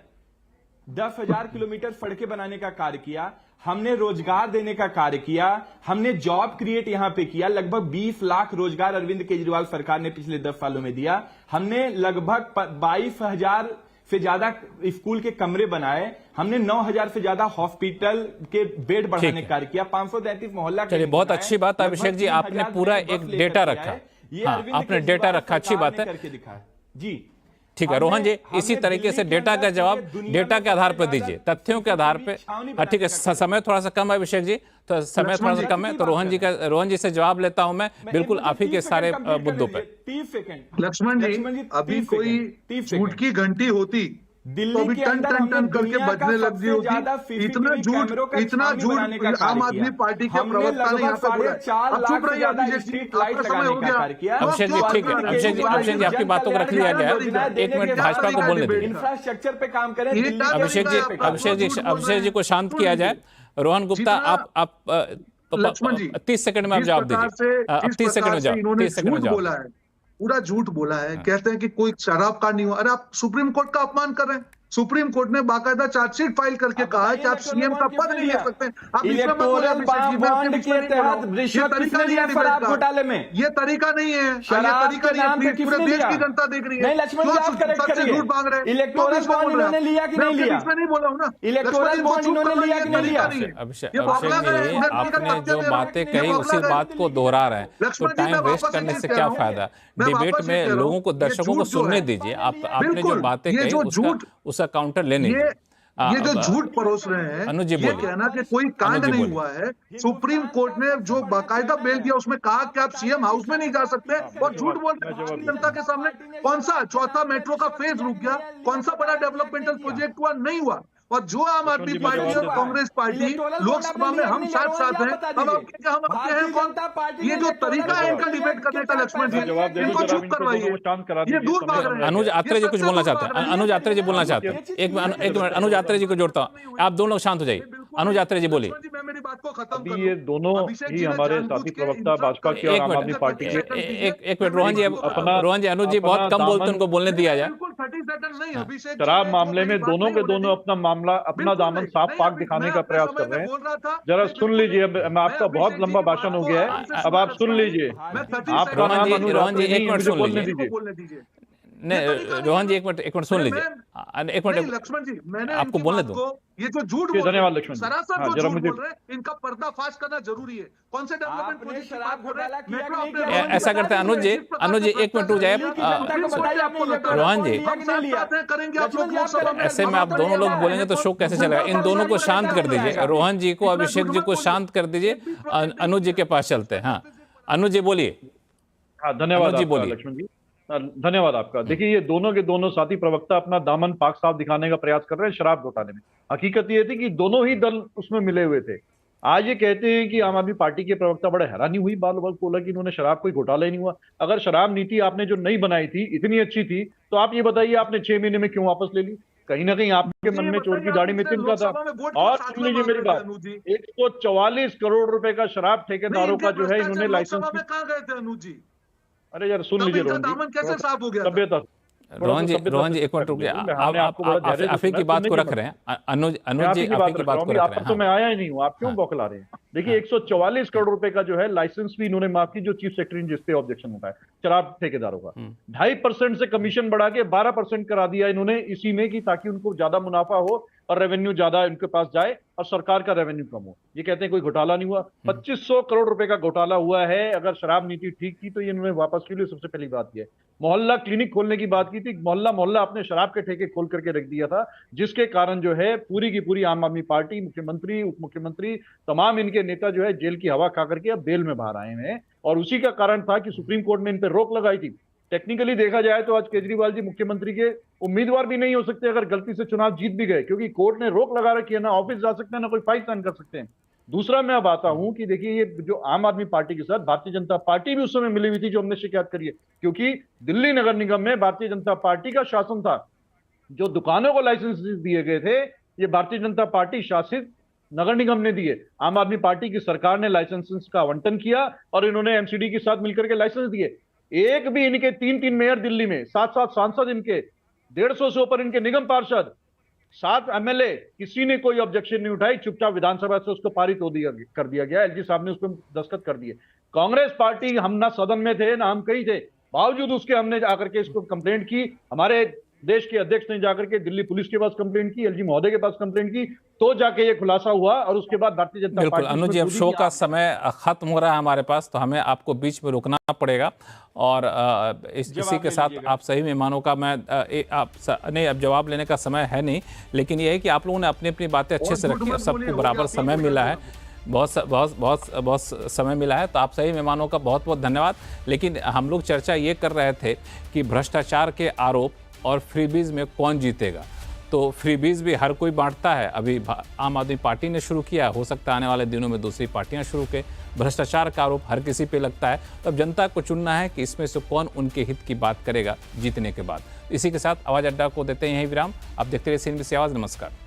10,000 किलोमीटर सड़कें बनाने का कार्य किया। हमने रोजगार देने का कार्य किया, हमने जॉब क्रिएट यहां पे किया। लगभग 20 लाख रोजगार अरविंद केजरीवाल सरकार ने पिछले 10 सालों में दिया। हमने लगभग 22,000 से ज्यादा स्कूल के कमरे बनाए। हमने 9,000 से ज्यादा हॉस्पिटल के बेड बढ़ाने का कार्य किया। 533 मोहल्ला। चलिए, बहुत अच्छी बात अभिषेक जी, आपने पूरा एक डेटा रखा। हाँ, आपने डेटा रखा, अच्छी बात है जी। ठीक है रोहन जी, इसी तरीके से डेटा का जवाब डेटा के आधार पर दीजिए, तथ्यों के आधार पे। ठीक है, समय थोड़ा सा कम है अभिषेक जी, तो समय थोड़ा सा कम है, तो रोहन जी से जवाब लेता हूं मैं बिल्कुल आप ही के सारे मुद्दों पे। 30 सेकंड लक्ष्मण जी, अभी कोई झूठ की घंटी होती तो अभी टन टन टन करके बजने लग गई होती। इतना झूठ आम आदमी पार्टी के प्रवक्ता ने यहाँ पे बोला। अब चुप रहिए अभिषेक जी, आपका समय हो गया। अभिषेक जी ठीक है, अभिषेक जी आपकी बातों को रख लिया गया है, 1 मिनट भाजपा को बोलने दीजिए। इंफ्रास्ट्रक्चर पे काम करें अभिषेक जी को शांत किया जाए। रोहन गुप्ता, आप 30 सेकंड में आप जवाब दीजिए। 30 सेकंड में जवाब, 30 सेकंड में जवाब। पूरा झूठ बोला है। कहते हैं कि कोई शराब कांड नहीं हुआ। अरे आप सुप्रीम कोर्ट का अपमान कर रहे हैं। सुप्रीम कोर्ट ने बाकायदा चार्जशीट फाइल करके कहा है कि आप सीएम का पद नहीं ले सकते। आप इलेक्टोरल बॉन्ड के तहत रिश्वत किसने लिया शराब घोटाले में? ये तरीका नहीं है, ये तरीका नहीं है। पूरे देश की जनता देख रही है। नहीं लक्ष्मण जी, आप करेक्ट करिए। झूठ मांग रहे हैं। इलेक्टोरल बॉन्ड इन्होंने लिया कि नहीं लिया? मैं नहीं बोला हूं ना। इलेक्टोरल बॉन्ड इन्होंने लिया कि नहीं लिया? अभिषेक जी, आपने जो बातें कही उसी बात को दोहरा रहे हैं, तो टाइम वेस्ट करने से क्या फायदा? डिबेट में लोगों को, दर्शकों को सुनने दीजिए। आपने जो बातें कही उसका काउंटर लेने। ये जो झूठ परोस रहे हैं, ये कहना कि कोई कांड नहीं हुआ है। सुप्रीम कोर्ट ने जो बाकायदा बेल दिया उसमें कहा कि आप सीएम हाउस में नहीं जा सकते, और झूठ बोल रहे हैं जनता के सामने। कौन सा चौथा मेट्रो का फेज रुक गया? कौन सा बड़ा डेवलपमेंटल प्रोजेक्ट हुआ? नहीं हुआ। और जो आम आदमी पार्टी और कांग्रेस पार्टी लोकसभा में हम साथ साथ हैं, अब हम अपने हैं कौन? ये जो तरीका है इनका डिबेट करने का, लक्ष्मण जी इनको चुप करवाइए, ये दूर भाग रहे हैं। अनुज आत्रे जी कुछ बोलना चाहते हैं। अनुज आत्रे जी बोलना चाहते हैं। एक मिनट अनुज आत्रे जी को जोड़ता हूँ। आप दोनों लोग शांत हो जाइए। अनुज आत्रे जी बोलिए। मेरी बात को खत्म अभी ये दोनों ही हमारे साथी प्रवक्ता भाजपा के और आम आदमी पार्टी के। एक मिनट रोहन जी, अनुज जी बहुत कम बोलते हैं, उनको बोलने दिया जाए। 30 सेकंड नहीं, अभिषेक शराब मामले में दोनों के दोनों अपना मामला, अपना दामन साफ पाक दिखाने का प्रयास कर रहे हैं। जरा सुन लीजिए, मैं आपका बहुत लंबा भाषण हो गया है, अब आप सुन लीजिए। आपका नाम रोहन जी एक मिनट सुन बोलने लीजिए। दीजिए। नहीं रोहन जी एक मिनट सुन लीजिए। एक मिनट लक्ष्मण जी, मैंने आपको बोलने दो। ये जो झूठ बोल धन्यवाद लक्ष्मण जी। सरासर जो झूठ बोल रहे हैं, इनका पर्दाफाश करना जरूरी है। कौन से डेवलपमेंट प्रोजेक्ट की बात कर रहे हैं? ऐसा करते हैं अनुज जी, एक मिनट रुक जाए। रोहन जी, करेंगे आप लोग लोकसभा में। ऐसे में आप दोनों लोग बोलेंगे तो शो कैसे चलेगा? इन दोनों को शांत कर दीजिए, रोहन जी को, अभिषेक जी को शांत कर दीजिए। अनुज जी के पास चलते हैं। हाँ अनुज जी बोलिए। हाँ धन्यवाद लक्ष्मण जी, धन्यवाद आपका। देखिए, ये दोनों के दोनों साथी प्रवक्ता अपना दामन पाक साफ दिखाने का प्रयास कर रहे हैं शराब घोटाले में। हकीकत ये थी कि दोनों ही दल उसमें मिले हुए थे। आज ये कहते हैं कि आम आदमी पार्टी के प्रवक्ता बड़े हैरानी हुई, बाल बाल बोला कि इन्होंने शराब कोई घोटाला ही नहीं हुआ। अगर शराब नीति आपने जो नहीं बनाई थी इतनी अच्छी थी, तो आप ये बताइए आपने 6 महीने में क्यों वापस ले ली? कहीं ना कहीं आपके मन में चोर की दाढ़ी में तिनका था। और सुन लीजिए मेरी बात, 144 करोड़ रुपए का शराब ठेकेदारों का जो है इन्होंने लाइसेंस। कहाँ गए थे अनुज जी? अरे यार सुन लीजिए दामन कैसे साफ हो गया? सभ्यता। रोहन जी एक मिनट रुकिए, आप आप की बात को रख रहे हैं। अनुज जी आप की बात को रख रहे हैं। तो मैं आया ही नहीं हूँ, आप क्यों बौखला रहे हैं? देखिए 144 करोड़ रुपए का जो है लाइसेंस भी इन्होंने माफ की, जो चीफ सेक्रेटरी ने जिस पे ऑब्जेक्शन उठाया शराब ठेकेदारों का। 2.5% से कमीशन बढ़ा के 12% करा दिया इन्होंने इसी में, कि ताकि उनको ज्यादा मुनाफा हो और रेवेन्यू ज्यादा इनके पास जाए। और सरकार का रेवेन्यू कम हो। ये कहते हैं कोई घोटाला नहीं हुआ। 2500 करोड़ रुपए का घोटाला हुआ है। अगर शराब नीति ठीक थी तो ये इन्होंने वापस क्यों लिया? सबसे पहली बात ये। मोहल्ला क्लिनिक खोलने की बात की थी, मोहल्ला मोहल्ला अपने शराब के ठेके खोल करके रख दिया था, जिसके कारण जो है पूरी की पूरी आम आदमी पार्टी, मुख्यमंत्री, उप मुख्यमंत्री, तमाम इनके नेता जो है जेल की हवा खा करके अब बेल में बाहर आए हैं। और उसी का कारण था कि सुप्रीम कोर्ट ने इन पर रोक लगाई थी। टेक्निकली देखा जाए तो आज केजरीवाल जी मुख्यमंत्री के उम्मीदवार भी नहीं हो सकते अगर गलती से चुनाव जीत भी गए, क्योंकि कोर्ट ने रोक लगा रखी है, ना ऑफिस जा सकते हैं ना कोई फाइल साइन कर सकते हैं। दूसरा मैं अब आता हूं कि देखिए, ये जो आम आदमी पार्टी के साथ भारतीय जनता पार्टी भी उस समय मिली हुई थी जो हमने शिकायत करी है, क्योंकि दिल्ली नगर निगम में भारतीय जनता पार्टी का शासन था। जो दुकानों को लाइसेंस दिए गए थे ये भारतीय जनता पार्टी शासित नगर निगम ने दिए। आम आदमी पार्टी की सरकार ने लाइसेंस का आवंटन किया और इन्होंने एमसीडी के साथ मिलकर के लाइसेंस दिए। एक भी इनके 3 मेयर दिल्ली में, 7 सांसद इनके, 150 से ऊपर इनके निगम पार्षद, 7 एमएलए, किसी ने कोई ऑब्जेक्शन नहीं उठाई। चुपचाप विधानसभा से उसको पारित कर दिया गया। एलजी साहब ने उस पर दस्तखत कर दिए। कांग्रेस पार्टी, हम ना सदन में थे ना हम कहीं थे, बावजूद उसके हमने आकर के इसको कंप्लेंट की। हमारे देश के अध्यक्ष ने जाकर के दिल्ली पुलिस के पास कंप्लेंट की, एलजी महोदय के पास कंप्लेंट की, तो जाके ये खुलासा हुआ। और उसके बाद भारतीय जनता पार्टी, अनुज जी, अब शो का समय खत्म हो रहा है हमारे पास, तो हमें आपको बीच में रुकना पड़ेगा। और इसी के साथ आप सही मेहमानों का मैं नहीं, अब जवाब लेने का समय है नहीं, लेकिन ये है कि आप लोगों ने अपनी अपनी बातें अच्छे से रखी, सबको बराबर समय मिला है, बहुत समय मिला है, तो आप सही मेहमानों का बहुत बहुत धन्यवाद। लेकिन हम लोग चर्चा ये कर रहे थे कि भ्रष्टाचार के आरोप और फ्रीबीज में कौन जीतेगा। तो फ्रीबीज भी हर कोई बांटता है। अभी आम आदमी पार्टी ने शुरू किया, हो सकता है आने वाले दिनों में दूसरी पार्टियां शुरू करें। भ्रष्टाचार का आरोप हर किसी पे लगता है, तो अब जनता को चुनना है कि इसमें से कौन उनके हित की बात करेगा जीतने के बाद। इसी के साथ आवाज़ अड्डा को देते हैं यही विराम। आप देखते रहिए CNBC आवाज़। नमस्कार।